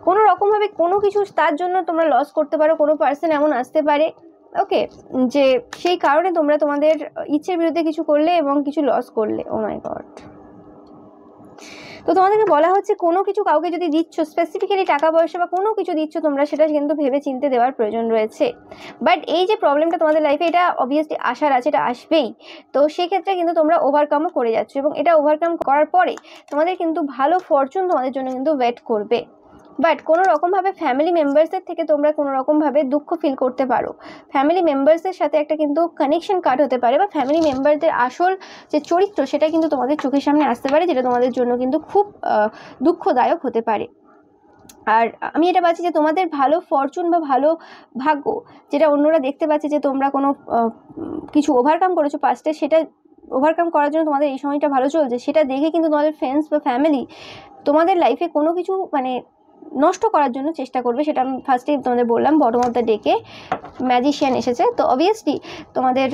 কোনো রকমভাবে কোনো কিছু তার জন্য তোমরা লস করতে পারো, কোনো পার্সন এমন আসতে পারে, ওকে, যে সেই কারণে তোমরা তোমাদের ইচ্ছের বিরুদ্ধে কিছু করলে এবং কিছু লস করলে। ও মাই গড, তো তোমাদেরকে বলা হচ্ছে কোনো কিছু কাউকে যদি দিচ্ছ, স্পেসিফিক্যালি টাকা পয়সা বা কোনো কিছু দিচ্ছ তোমরা, সেটা কিন্তু ভেবে চিন্তে দেওয়ার প্রয়োজন রয়েছে। বাট এই যে প্রবলেমটা তোমাদের লাইফে, এটা অবভিয়াসলি আসার আছে, এটা আসবেই। তো সেক্ষেত্রে কিন্তু তোমরা ওভারকামও করে যাচ্ছ, এবং এটা ওভারকাম করার পরে তোমাদের কিন্তু ভালো ফরচুন তোমাদের জন্য কিন্তু ওয়েট করবে। বাট কোনো রকমভাবে ফ্যামিলি মেম্বার্সের থেকে তোমরা কোনো রকমভাবে দুঃখ ফিল করতে পারো। ফ্যামিলি মেম্বার্সের সাথে একটা কিন্তু কানেকশন কাট হতে পারে, বা ফ্যামিলি মেম্বারদের আসল যে চরিত্র সেটা কিন্তু তোমাদের চোখের সামনে আসতে পারে, যেটা তোমাদের জন্য কিন্তু খুব দুঃখদায়ক হতে পারে। আর আমি এটা পাচ্ছি যে তোমাদের ভালো ফরচুন বা ভালো ভাগ্য, যেটা অন্যরা দেখতে পাচ্ছে যে তোমরা কোনো কিছু ওভারকাম করেছো পাস্টে, সেটা ওভারকাম করার জন্য তোমাদের এই সময়টা ভালো চলছে, সেটা দেখে কিন্তু তোমাদের ফ্রেন্ডস বা ফ্যামিলি তোমাদের লাইফে কোনো কিছু মানে নষ্ট করার জন্য চেষ্টা করবে। সেটা আমি ফার্স্টেই তোমাদের বললাম, বটম অফ দ্য ডেকে ম্যাজিশিয়ান এসেছে। তো অবভিয়াসলি তোমাদের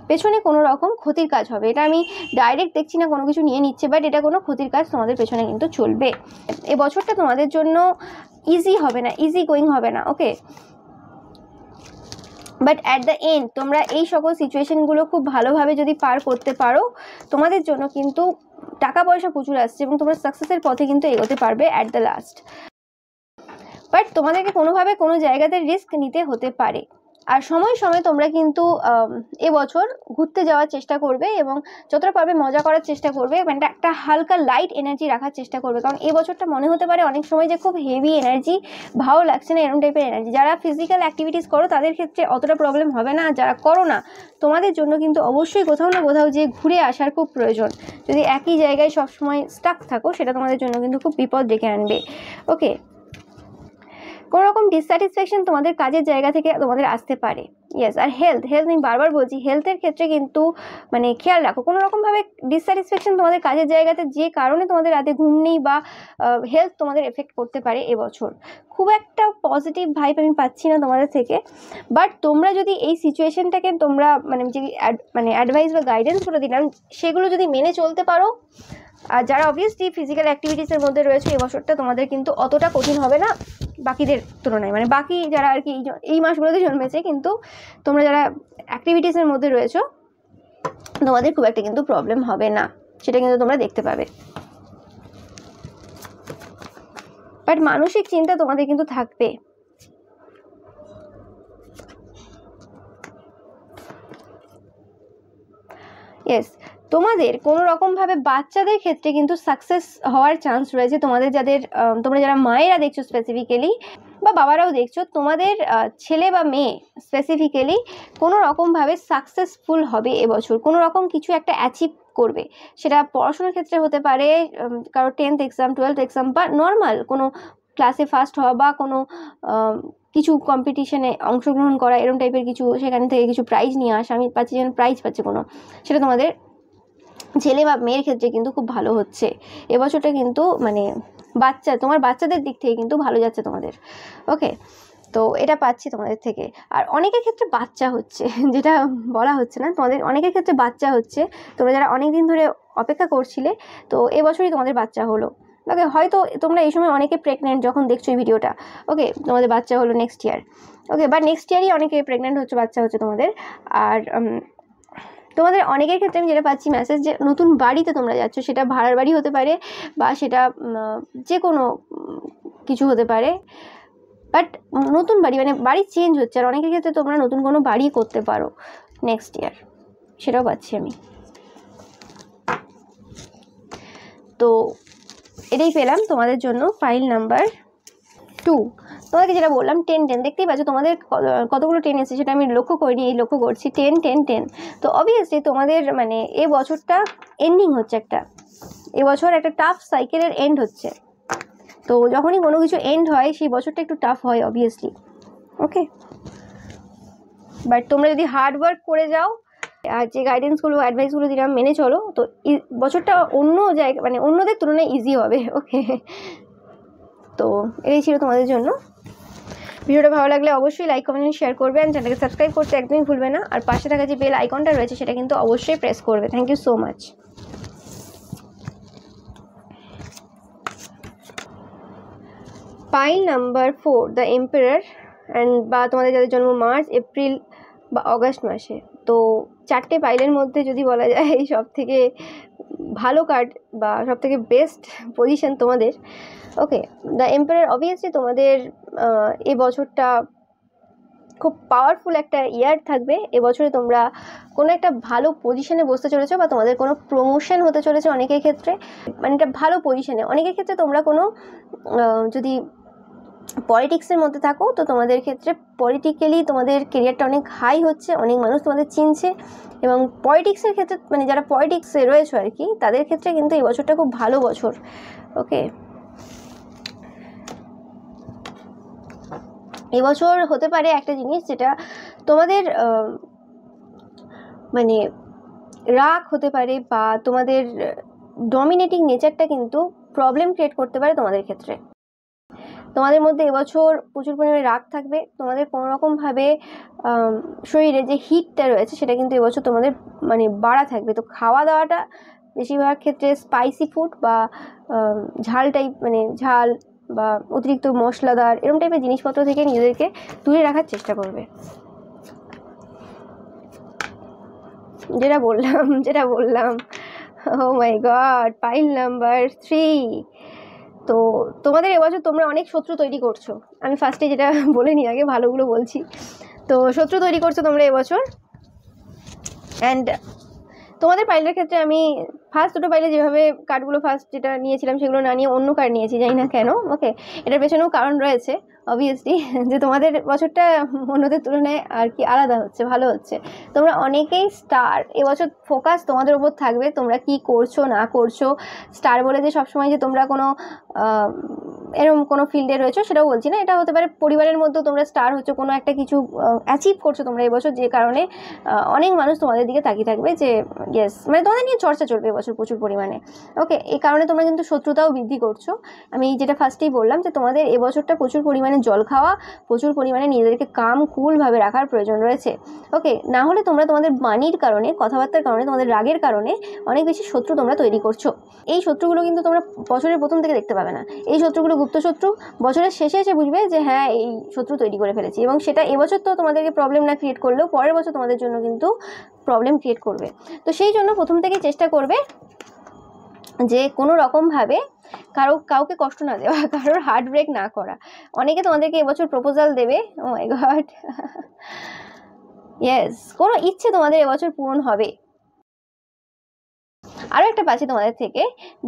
পেছনে কোনো রকম ক্ষতির কাজ হবে। এটা আমি ডাইরেক্ট দেখছি না কোনো কিছু নিয়ে নিচ্ছে, বাট এটা কোনো ক্ষতির কাজ তোমাদের পেছনে কিন্তু চলবে। এ বছরটা তোমাদের জন্য ইজি হবে না, ইজি গোয়িং হবে না, ওকে। বাট অ্যাট দ্য এন্ড তোমরা এই সকল সিচুয়েশনগুলো খুব ভালোভাবে যদি পার করতে পারো, তোমাদের জন্য কিন্তু টাকা পয়সা প্রচুর আসছে, এবং তোমরা সাকসেসের পথে কিন্তু এগোতে পারবে অ্যাট দ্য লাস্ট। বাট তোমাদেরকে কোনোভাবে কোনো জায়গাতে রিস্ক নিতে হতে পারে। আর সময় সময় তোমরা কিন্তু এবছর ঘুরতে যাওয়ার চেষ্টা করবে, এবং যতটা পারবে মজা করার চেষ্টা করবে, মানে একটা হালকা লাইট এনার্জি রাখার চেষ্টা করবে। কারণ এই বছরটা মনে হতে পারে অনেক সময় যে খুব হেভি এনার্জি, ভালো লাগছে না, এরকম টাইপের এনার্জি। যারা ফিজিক্যাল অ্যাক্টিভিটিস করো তাদের ক্ষেত্রে অতটা প্রবলেম হবে না, যারা করো না তোমাদের জন্য কিন্তু অবশ্যই কোথাও না কোথাও যে ঘুরে আসার খুব প্রয়োজন। যদি একই জায়গায় সবসময় স্টাক থাকো, সেটা তোমাদের জন্য কিন্তু খুব বিপদ ডেকে আনবে, ওকে। কোনো রকম ডিসস্যাটিসফ্যাকশন তোমাদের কাজের জায়গা থেকে তোমাদের আসতে পারে, ইয়েস। আর হেলথ আমি বারবার বলছি, হেলথের ক্ষেত্রে কিন্তু মানে খেয়াল রাখো। কোনো রকমভাবে ডিসস্যাটিসফ্যাকশন তোমাদের কাজের জায়গাতে যে কারণে তোমাদের রাতে ঘুম নেই, বা হেলথ তোমাদের এফেক্ট করতে পারে এবছর। খুব একটা পজিটিভ ভাইব আমি পাচ্ছি না তোমাদের থেকে। বাট তোমরা যদি এই সিচুয়েশনটাকে তোমরা যে অ্যাডভাইস বা গাইডেন্সগুলো দিলাম, সেগুলো যদি মেনে চলতে পারো, আর যারা অবভিয়াসলি ফিজিক্যাল অ্যাক্টিভিটিসের মধ্যে রয়েছে, এই বছরটা তোমাদের কিন্তু অতটা কঠিন হবে না বাকিদের তুলনায়। মানে বাকি যারা আর কি এই মাসগুলোতে জন্মেছে, কিন্তু তোমরা যারা অ্যাক্টিভিটিসের মধ্যে রয়েছো, তোমাদের খুব একটা কিন্তু প্রবলেম হবে না, সেটা কিন্তু তোমরা দেখতে পাবে। বাট মানসিক চিন্তা তোমাদের কিন্তু থাকবে। ইয়েস, তোমাদের কোনো রকমভাবে বাচ্চাদের ক্ষেত্রে কিন্তু সাকসেস হওয়ার চান্স রয়েছে। তোমাদের তোমরা যারা মায়েরা দেখছো স্পেসিফিক্যালি, বা বাবারাও দেখছো, তোমাদের ছেলে বা মেয়ে স্পেসিফিক্যালি কোনো রকমভাবে সাকসেসফুল হবে এবছর, কোনো রকম কিছু একটা অ্যাচিভ করবে। সেটা পড়াশোনার ক্ষেত্রে হতে পারে, কারো 10th এক্সাম, 12th এক্সাম, বা নর্মাল কোনো ক্লাসে ফার্স্ট হওয়া, বা কোনো কিছু কম্পিটিশনে অংশগ্রহণ করা, এরকম টাইপের কিছু, সেখান থেকে কিছু প্রাইজ নিয়ে আসা। আমি পাচ্ছি যেন প্রাইজ পাচ্ছে কোনো, সেটা তোমাদের ছেলে বা মেয়ের ক্ষেত্রে কিন্তু খুব ভালো হচ্ছে এবছরটা। কিন্তু তোমার বাচ্চাদের দিক থেকে কিন্তু ভালো যাচ্ছে তোমাদের, ওকে। তো এটা পাচ্ছি তোমাদের থেকে। আর অনেকের ক্ষেত্রে বাচ্চা হচ্ছে, যেটা বলা হচ্ছে না, তোমাদের অনেকের ক্ষেত্রে বাচ্চা হচ্ছে। তোমরা যারা অনেক দিন ধরে অপেক্ষা করছিলে, তো এবছরই তোমাদের বাচ্চা হলো, ওকে। হয়তো তোমরা এই সময় অনেকে প্রেগনেন্ট যখন দেখছো এই ভিডিওটা, ওকে, তোমাদের বাচ্চা হলো নেক্সট ইয়ার, ওকে। বা নেক্সট ইয়ারই অনেকে প্রেগনেন্ট হচ্ছে, বাচ্চা হচ্ছে তোমাদের। আর তোমাদের অনেকের ক্ষেত্রে আমি যেটা পাচ্ছি মেসেজ, যে নতুন বাড়িতে তোমরা যাচ্ছ, সেটা ভাড়ার বাড়ি হতে পারে, বা সেটা যে কোনো কিছু হতে পারে। বাট নতুন বাড়ি বাড়ি চেঞ্জ হচ্ছে, আর অনেকের ক্ষেত্রে তোমরা নতুন কোনো বাড়ি করতে পারো নেক্সট ইয়ার, সেটাও পাচ্ছি আমি। তো এটাই পেলাম তোমাদের জন্য ফাইল নাম্বার 2। তোমাদেরকে যেটা বললাম 10 দেখতেই পাচ্ছ তোমাদের কতগুলো 10 এসেছে, সেটা আমি লক্ষ্য করিনি, এই লক্ষ্য করছি 10। তো অবভিয়াসলি তোমাদের এ বছরটা এন্ডিং হচ্ছে, এবছর একটা টাফ সাইকেলের এন্ড হচ্ছে। তো যখনই কোনো কিছু এন্ড হয়, সেই বছরটা একটু টাফ হয় অবভিয়াসলি, ওকে। বাট তোমরা যদি হার্ড ওয়ার্ক করে যাও, আর যে গাইডেন্সগুলো অ্যাডভাইসগুলো দিলাম মেনে চলো, তো বছরটা অন্য জায়গা অন্যদের তুলনায় ইজি হবে, ওকে। তো এটাই ছিল তোমাদের জন্য। ভিডিওটা ভালো লাগলে অবশ্যই লাইক, কমেন্ট, শেয়ার করবে, আর চ্যানেলকে সাবস্ক্রাইব করতে একদমই ভুলবে না। আর পাশে থাকা যে বেল আইকনটা রয়েছে, সেটা কিন্তু অবশ্যই প্রেস করবে। Thank you so much. Pile number 4, the emperor, বা তোমাদের যাদের জন্ম মার্চ, এপ্রিল বা অগাস্ট মাসে, তো 4টে পাইলের মধ্যে যদি বলা যায়, এই সব থেকে ভালো কার্ড বা সবথেকে বেস্ট পজিশন তোমাদের। ওকে, দ্য এম্পায়ার অবভিয়াসলি তোমাদের এই বছরটা খুব পাওয়ারফুল একটা ইয়ার থাকবে। এবছরে তোমরা কোনো একটা ভালো পজিশনে বসতে চলেছো বা তোমাদের কোনো প্রমোশন হতে চলেছে অনেকের ক্ষেত্রে, মানে একটা ভালো পজিশনে। অনেকের ক্ষেত্রে তোমরা কোনো যদি পলিটিক্সের মধ্যে থাকো তো তোমাদের ক্ষেত্রে পলিটিক্যালি তোমাদের কেরিয়ারটা অনেক হাই হচ্ছে, অনেক মানুষ তোমাদের চিনছে। এবং পলিটিক্সের ক্ষেত্রে মানে যারা পলিটিক্সে রয়েছে আর কি, তাদের ক্ষেত্রে কিন্তু এই বছরটা খুব ভালো বছর। ওকে, এবছর হতে পারে একটা জিনিস যেটা তোমাদের মানে রাগ হতে পারে বা তোমাদের ডমিনেটিং নেচারটা কিন্তু প্রবলেম ক্রিয়েট করতে পারে তোমাদের ক্ষেত্রে। তোমাদের মধ্যে এবছর প্রচুর পরিমাণে রাগ থাকবে। তোমাদের কোনো রকমভাবে শরীরে যে হিটটা রয়েছে সেটা কিন্তু এবছর তোমাদের মানে বাড়া থাকবে। তো খাওয়া দাওয়াটা বেশিরভাগ ক্ষেত্রে স্পাইসি ফুড বা ঝাল টাইপ, মানে ঝাল বা অতিরিক্ত মশলাদার এরকম টাইপের জিনিসপত্র থেকে নিজেদেরকে দূরে রাখার চেষ্টা করবে। যেটা বললাম ও মাই গড, পাইল নাম্বার 3। তো তোমাদের এবছর তোমরা অনেক শত্রু তৈরি করছো। আমি ফার্স্টে যেটা বলে নিই, আগে ভালোগুলো বলছি। তো শত্রু তৈরি করছো তোমরা এবছর। অ্যান্ড তোমাদের পাইলের ক্ষেত্রে আমি ফার্স্ট দুটো পাইলে যেভাবে কার্ডগুলো ফার্স্ট যেটা নিয়েছিলাম সেগুলো না নিয়ে অন্য কার্ড নিয়েছি, জানি না কেন। ওকে, এটার পেছনেও কারণ রয়েছে অবভিয়াসলি, যে তোমাদের বছরটা অন্যদের তুলনায় আর কি আলাদা হচ্ছে, ভালো হচ্ছে। তোমরা অনেকেই স্টার, এবছর ফোকাস তোমাদের উপর থাকবে, তোমরা কি করছো না করছো। স্টার বলে যে সবসময় যে তোমরা কোনো এরকম কোনো ফিল্ডে রয়েছো সেটাও বলছি না। এটা হতে পারে পরিবারের মধ্যেও তোমরা স্টার হচ্ছো, কোনো একটা কিছু অ্যাচিভ করছো তোমরা এবছর, যে কারণে অনেক মানুষ তোমাদের দিকে তাকিয়ে থাকবে যে ইয়েস, মানে তোমাদের নিয়ে চর্চা চলবে এবছর প্রচুর পরিমাণে। ওকে, এই কারণে তোমরা কিন্তু শত্রুতাও বৃদ্ধি করছো। আমি যেটা ফার্স্টেই বললাম যে তোমাদের এবছরটা প্রচুর পরিমাণে জল খাওয়া, প্রচুর পরিমাণে নিজেদেরকে কাম কুলভাবে রাখার প্রয়োজন রয়েছে। ওকে, না হলে তোমরা তোমাদের বাণীর কারণে, কথাবার্তার কারণে, তোমাদের রাগের কারণে অনেক বেশি শত্রু তোমরা তৈরি করছো। এই শত্রুগুলো কিন্তু তোমরা বছরের প্রথম থেকে দেখতে পাবে না। এই শত্রুগুলো গুপ্ত শত্রু, বছরের শেষে এসে বুঝবে যে হ্যাঁ এই শত্রু তৈরি করে ফেলেছি, এবং সেটা এবছর তো তোমাদেরকে প্রবলেম না ক্রিয়েট করলেও পরের বছর তোমাদের জন্য কিন্তু প্রবলেম ক্রিয়েট করবে। তো সেই জন্য প্রথম থেকেই চেষ্টা করবে যে কোনো রকমভাবে কাউকে কষ্ট না দেওয়া, কারোর হার্ট ব্রেক না করা। অনেকে তোমাদেরকে এবছর প্রপোজাল দেবে, ও মাই গড, ইয়েস, কোনো ইচ্ছে তোমাদের এবছর পূরণ হবে। আরও একটা পাচ্ছি তোমাদের থেকে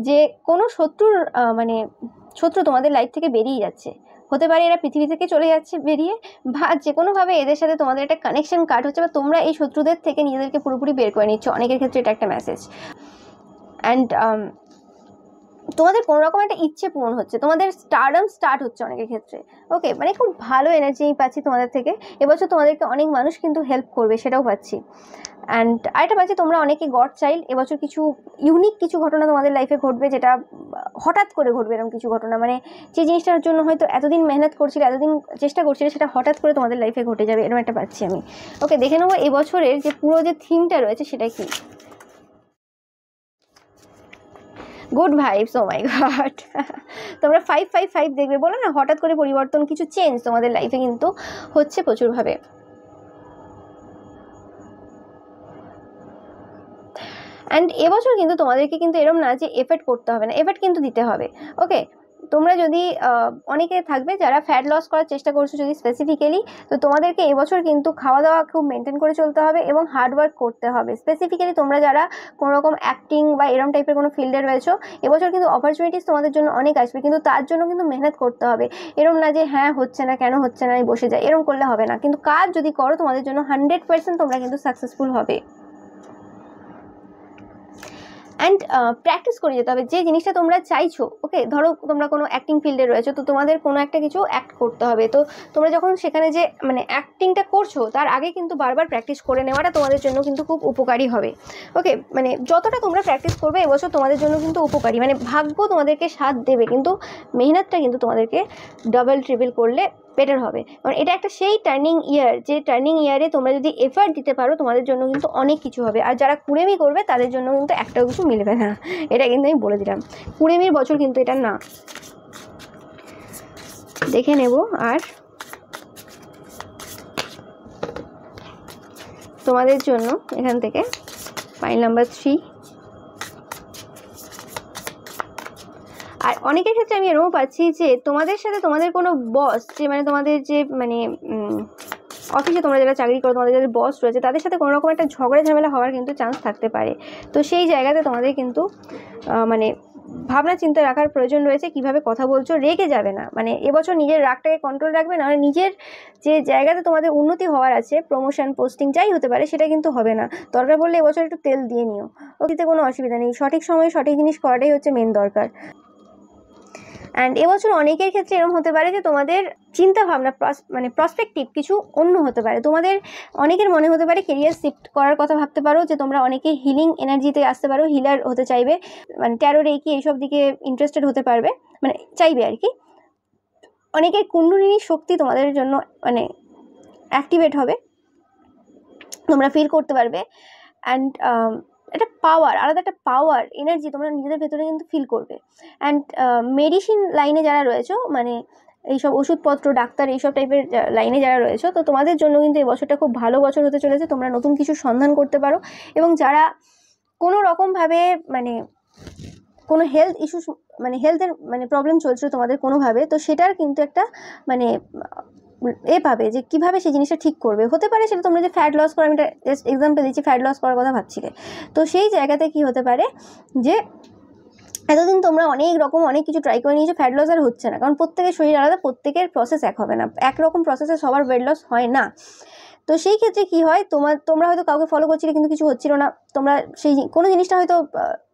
যে কোনো শত্রু তোমাদের লাইফ থেকে বেরিয়ে যাচ্ছে। হতে পারে এরা পৃথিবী থেকে চলে যাচ্ছে বেরিয়ে, বা যে কোনোভাবে এদের সাথে তোমাদের একটা কানেকশন কাট হচ্ছে, বা তোমরা এই শত্রুদের থেকে নিজেদেরকে পুরোপুরি বের করে নিচ্ছ। অনেকের ক্ষেত্রে এটা একটা মেসেজ। অ্যান্ড তোমাদের কোনো রকম একটা ইচ্ছে পূরণ হচ্ছে, তোমাদের স্টারডম স্টার্ট হচ্ছে অনেকের ক্ষেত্রে। ওকে, মানে খুব ভালো এনার্জি পাচ্ছি তোমাদের থেকে। এবছর তোমাদেরকে অনেক মানুষ কিন্তু হেল্প করবে, সেটাও পাচ্ছি। অ্যান্ড আরেকটা পাচ্ছি, তোমরা অনেকে গড চাইল্ড। এবছর কিছু ইউনিক কিছু ঘটনা তোমাদের লাইফে ঘটবে, যেটা হঠাৎ করে ঘটবে। এরকম কিছু ঘটনা, মানে যে জিনিসটার জন্য হয়তো এতদিন মেহনত করছিলে, এতদিন চেষ্টা করছিলে, সেটা হঠাৎ করে তোমাদের লাইফে ঘটে যাবে, এরকম একটা পাচ্ছি আমি। ওকে, দেখে নেবো এবছরের যে পুরো যে থিমটা রয়েছে সেটা কি। Good vibes, O my god, তোমরা 555 দেখবে, বলো না হঠাৎ করে পরিবর্তন, কিছু চেঞ্জ তোমাদের লাইফে কিন্তু হচ্ছে প্রচুরভাবে। অ্যান্ড এবছর কিন্তু তোমাদেরকে কিন্তু এরম না যে এফের্ট করতে হবে না, এফের্ট কিন্তু দিতে হবে। ওকে, তোমরা যদি অনেকে থাকবে যারা ফ্যাট লস করার চেষ্টা করছো যদি স্পেসিফিক্যালি, তো তোমাদেরকে এবছর কিন্তু খাওয়া দাওয়া খুব মেনটেন করে চলতে হবে এবং হার্ডওয়ার্ক করতে হবে। স্পেসিফিক্যালি তোমরা যারা কোনো রকম অ্যাক্টিং বা এরম টাইপের কোনো ফিল্ডে রয়েছো, এবছর কিন্তু অপরচুনিটিস তোমাদের জন্য অনেক আসবে, কিন্তু তার জন্য কিন্তু মেহনত করতে হবে। এরম না যে হ্যাঁ হচ্ছে না, কেন হচ্ছে না, আমি বসে যাই, এরম করলে হবে না। কিন্তু কাজ যদি করো তোমাদের জন্য 100% তোমরা কিন্তু সাকসেসফুল হবে। অ্যান্ড প্র্যাকটিস করে যেতে হবে যে জিনিসটা তোমরা চাইছো। ওকে, ধরো তোমরা কোনো অ্যাক্টিং ফিল্ডে রয়েছো, তো তোমাদের কোনো একটা কিছু অ্যাক্ট করতে হবে। তো তোমরা যখন সেখানে যে মানে অ্যাক্টিংটা করছো তার আগে কিন্তু বারবার প্র্যাকটিস করে নেওয়াটা তোমাদের জন্য কিন্তু খুব উপকারী হবে। ওকে, মানে যতটা তোমরা প্র্যাকটিস করবে এবছর তোমাদের জন্য কিন্তু উপকারী, মানে ভাগ্য তোমাদেরকে সাথ দেবে, কিন্তু মেহনতটা কিন্তু তোমাদেরকে ডাবল ট্রিপল করলে বেটার হবে। কারণ এটা একটা সেই টার্নিং ইয়ার, যে টার্নিং ইয়ারে তোমরা যদি এফার্ট দিতে পারো তোমাদের জন্য কিন্তু অনেক কিছু হবে। আর যারা কুড়েমি করবে তাদের জন্য কিন্তু একটাও কিছু মিলবে না, এটা কিন্তু আমি বলে দিলাম। কুড়েমির বছর কিন্তু এটা না। দেখে নেব আর তোমাদের জন্য এখান থেকে পাইল নাম্বার 3, আর অনেকের ক্ষেত্রে আমি এরকম পাচ্ছি যে তোমাদের সাথে তোমাদের কোনো বস, যে মানে তোমাদের যে মানে অফিসে তোমরা যারা চাকরি করো, তোমাদের যাদের বস রয়েছে, তাদের সাথে কোনো রকম একটা ঝগড়া ঝামেলা হওয়ার কিন্তু চান্স থাকতে পারে। তো সেই জায়গাতে তোমাদের কিন্তু মানে ভাবনা চিন্তা রাখার প্রয়োজন রয়েছে, কিভাবে কথা বলছো। রেগে যাবে না, মানে এবছর নিজের রাগটাকে কন্ট্রোল রাখবে, না নিজের যে জায়গাতে তোমাদের উন্নতি হওয়ার আছে, প্রমোশন পোস্টিং যাই হতে পারে, সেটা কিন্তু হবে না। দরকার পড়লে এবছর একটু তেল দিয়ে নিও, ওটিতে কোনো অসুবিধা নেই। সঠিক সময়ে সঠিক জিনিস করাটাই হচ্ছে মেন দরকার। অ্যান্ড এবছর অনেকের ক্ষেত্রে এরকম হতে পারে যে তোমাদের চিন্তা ভাবনা মানে প্রসপেক্টিভ কিছু অন্য হতে পারে। তোমাদের অনেকের মনে হতে পারে কেরিয়ার শিফট করার কথা ভাবতে পারো, যে তোমরা অনেকে হিলিং এনার্জিতে আসতে পারো, হিলার হতে চাইবে, মানে ট্যারো রেকি এইসব দিকে ইন্টারেস্টেড হতে পারবে, মানে চাইবে আর কি। অনেকের কুণ্ডলিনী শক্তি তোমাদের জন্য মানে অ্যাক্টিভেট হবে, তোমরা ফিল করতে পারবে। অ্যান্ড একটা পাওয়ার, আলাদা একটা পাওয়ার এনার্জি তোমরা নিজেদের ভেতরে কিন্তু ফিল করবে। অ্যান্ড মেডিসিন লাইনে যারা রয়েছো, মানে এইসব ওষুধপত্র, ডাক্তার, এইসব টাইপের লাইনে যারা রয়েছো, তো তোমাদের জন্য কিন্তু এই বছরটা খুব ভালো বছর হতে চলেছে। তোমরা নতুন কিছু সন্ধান করতে পারো। এবং যারা কোনো রকমভাবে মানে কোনো হেলথ ইস্যুস, মানে হেলথের মানে প্রবলেম চলছিল তোমাদের কোনোভাবে, তো সেটার কিন্তু একটা মানে পাবে যে কীভাবে সেই জিনিসটা ঠিক করবে। হতে পারে সেটা তোমরা যে ফ্যাট লস করো, আমি একটা জাস্ট এক্সাম্পল দিচ্ছি, ফ্যাট লস করার কথা ভাবছিলে, তো সেই জায়গাতে কি হতে পারে যে এতদিন তোমরা অনেক কিছু ট্রাই করে নিয়েছো, ফ্যাট লস আর হচ্ছে না, কারণ প্রত্যেকের শরীর আলাদা, প্রত্যেকের প্রসেস এক হবে না, একরকম প্রসেসে সবার ওয়েট লস হয় না। তো সেই ক্ষেত্রে কি হয়, তোমরা হয়তো কাউকে ফলো করছিলে কিন্তু কিছু হচ্ছিল না, তোমরা সেই কোনো জিনিসটা হয়তো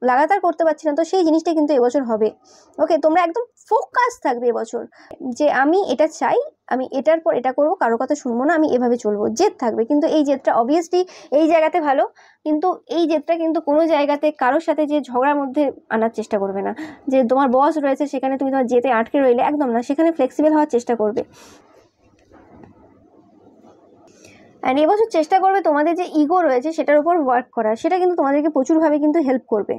লাগাতার করতে পারছি না, তো সেই জিনিসটা কিন্তু এবছর হবে। ওকে, তোমরা একদম ফোকাস থাকবে এবছর, যে আমি এটা চাই, আমি এটার পর এটা করবো, কারো কথা শুনবো না, আমি এভাবে চলবো, জেদ থাকবে। কিন্তু এই জেদটা অবভিয়াসলি এই জায়গাতে ভালো, কিন্তু এই জেদটা কিন্তু কোনো জায়গাতে কারোর সাথে যে ঝগড়ার মধ্যে আনার চেষ্টা করবে না। যে তোমার বস রয়েছে সেখানে তুমি তোমার জেদে আটকে রইলে, একদম না, সেখানে ফ্লেক্সিবল হওয়ার চেষ্টা করবে। অ্যান্ড এবছর চেষ্টা করবে তোমাদের যে ইগো রয়েছে সেটার উপর ওয়ার্ক করা, সেটা কিন্তু তোমাদেরকে প্রচুরভাবে কিন্তু হেল্প করবে।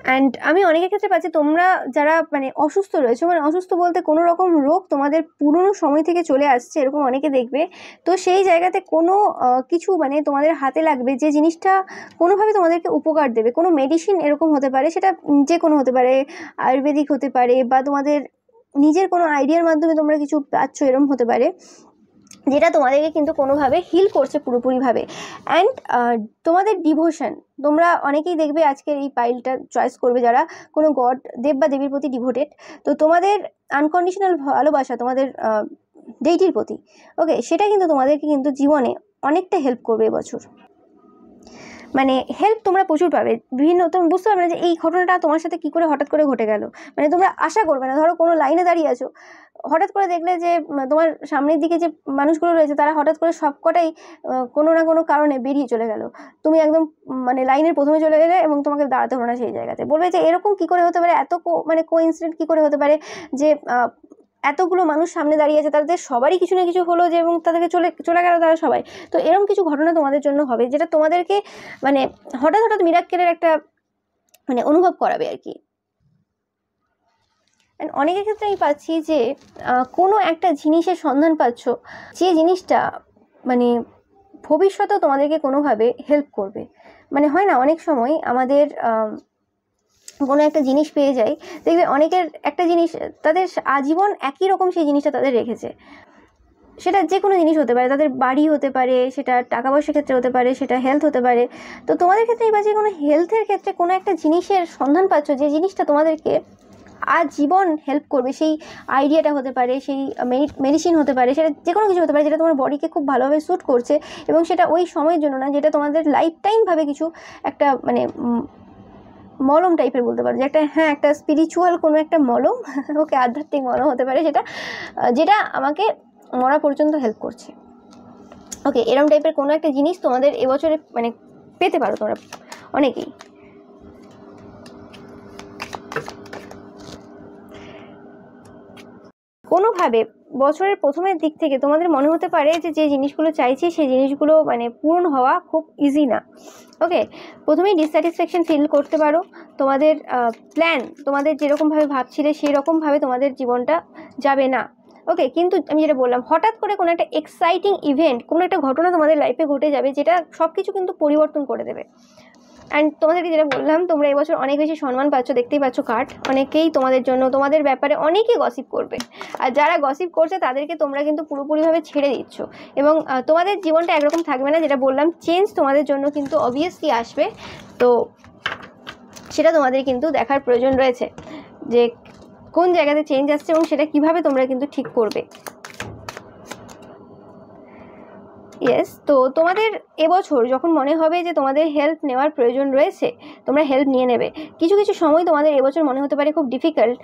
অ্যান্ড আমি অনেকের ক্ষেত্রে পাচ্ছি তোমরা যারা মানে অসুস্থ রয়েছে, মানে অসুস্থ বলতে কোনো রকম রোগ তোমাদের পুরনো সময় থেকে চলে আসছে, এরকম অনেকে দেখবে। তো সেই জায়গাতে কোনো কিছু মানে তোমাদের হাতে লাগবে, যে জিনিসটা কোনোভাবে তোমাদেরকে উপকার দেবে, কোনো মেডিসিন এরকম হতে পারে, সেটা যে কোনো হতে পারে, আয়ুর্বেদিক হতে পারে, বা তোমাদের নিজের কোনো আইডিয়ার মাধ্যমে তোমরা কিছু পাচ্ছ, এরকম হতে পারে, যেটা তোমাদেরকে কিন্তু কোনোভাবে হিল করছে পুরোপুরিভাবে। অ্যান্ড তোমাদের ডিভোশন, তোমরা অনেকেই দেখবে আজকের এই পাইলটা চয়েস করবে যারা কোনো গড, দেব বা দেবীর প্রতি ডিভোটেড, তো তোমাদের আনকন্ডিশনাল ভালোবাসা তোমাদের ডেইটির প্রতি, ওকে, সেটা কিন্তু তোমাদেরকে কিন্তু জীবনে অনেকটা হেল্প করবে এবছর। মানে হেল্প তোমরা প্রচুর পাবে বিভিন্ন, তুমি বুঝতে পারবে না যে এই ঘটনাটা তোমার সাথে কী করে হঠাৎ করে ঘটে গেল। মানে তোমরা আশা করবে না, ধরো কোনো লাইনে দাঁড়িয়ে আছো, হঠাৎ করে দেখলে যে তোমার সামনের দিকে যে মানুষগুলো রয়েছে তারা হঠাৎ করে সবকটাই কোনো না কোনো কারণে বেরিয়ে চলে গেল, তুমি একদম মানে লাইনের প্রথমে চলে গেলে এবং তোমাকে দাঁড়াতে হলো না সেই জায়গাতে। বলবে যে এরকম কী করে হতে পারে, মানে কোইন্সিডেন্ট কী করে হতে পারে যে এতগুলো মানুষ সামনে দাঁড়িয়ে আছে, তাদের সবারই কিছু না কিছু হলো যে, এবং তাদেরকে চলে গেল তারা সবাই। তো এরকম কিছু ঘটনা তোমাদের জন্য হবে, যেটা তোমাদেরকে মানে হঠাৎ মিরাক্কেলের একটা মানে অনুভব করাবে আর কি। অনেকের ক্ষেত্রে আমি পাচ্ছি যে কোনো একটা জিনিসের সন্ধান পাচ্ছ, যে জিনিসটা মানে ভবিষ্যতেও তোমাদেরকে কোনোভাবে হেল্প করবে। মানে হয় না, অনেক সময় আমাদের কোনো একটা জিনিস পেয়ে যাই, দেখবে অনেকের একটা জিনিস তাদের আজীবন একই রকম সেই জিনিসটা তাদের রেখেছে, সেটা যে কোনো জিনিস হতে পারে, তাদের বাড়ি হতে পারে, সেটা টাকা পয়সার ক্ষেত্রে হতে পারে, সেটা হেলথ হতে পারে। তো তোমাদের ক্ষেত্রে এই বাজে কোনো হেলথের ক্ষেত্রে কোনো একটা জিনিসের সন্ধান পাচ্ছ, যে জিনিসটা তোমাদেরকে আজীবন হেল্প করবে। সেই আইডিয়াটা হতে পারে, সেই মেডিসিন হতে পারে, সেটা যে কোনো কিছু হতে পারে, যেটা তোমার বডিকে খুব ভালোভাবে স্যুট করছে, এবং সেটা ওই সময়ের জন্য না, যেটা তোমাদের লাইফ টাইমভাবে কিছু একটা মানে মলম টাইপের বলতে পারো, যে একটা হ্যাঁ একটা স্পিরিচুয়াল কোনো একটা মলম, ওকে, আধ্যাত্মিক মলম হতে পারে, যেটা আমাকে মরা পর্যন্ত হেল্প করছে। ওকে, এরকম টাইপের কোনো একটা জিনিস তোমাদের এবছরে মানে পেতে পারো তোমরা অনেকেই। কোনোভাবে বছরের প্রথমের দিক থেকে তোমাদের মনে হতে পারে যে জিনিসগুলো চাইছি সেই জিনিসগুলো মানে পূরণ হওয়া খুব ইজি না। ওকে, প্রথমেই ডিসস্যাটিসফ্যাকশন ফিল করতে পারো, তোমাদের প্ল্যান তোমাদের যেরকমভাবে ভাবছিলে সেই রকমভাবে তোমাদের জীবনটা যাবে না। ওকে, কিন্তু আমি যেটা বললাম, হঠাৎ করে কোনো একটা এক্সাইটিং ইভেন্ট, কোনো একটা ঘটনা তোমাদের লাইফে ঘটে যাবে, যেটা সব কিছু কিন্তু পরিবর্তন করে দেবে। অ্যান্ড তোমাদেরকে যেটা বললাম, তোমরা এবছর অনেক বেশি সম্মান পাচ্ছ, দেখতেই পাচ্ছ কার্ড, অনেকেই তোমাদের জন্য তোমাদের ব্যাপারে অনেকেই গসিপ করবে, আর যারা গসিপ করছে তাদেরকে তোমরা কিন্তু পুরোপুরিভাবে ছেড়ে দিচ্ছ, এবং তোমাদের জীবনটা একরকম থাকবে না। যেটা বললাম, চেঞ্জ তোমাদের জন্য কিন্তু অবভিয়াসলি আসবে, তো সেটা তোমাদের কিন্তু দেখার প্রয়োজন রয়েছে যে কোন জায়গাতে চেঞ্জ আসছে এবং সেটা কিভাবে তোমরা কিন্তু ঠিক করবে। ইয়েস, তো তোমাদের এবছর যখন মনে হবে যে তোমাদের হেল্প নেওয়ার প্রয়োজন রয়েছে, তোমরা হেল্প নিয়ে নেবে। কিছু কিছু সময় তোমাদের এবছর মনে হতে পারে খুব ডিফিকাল্ট,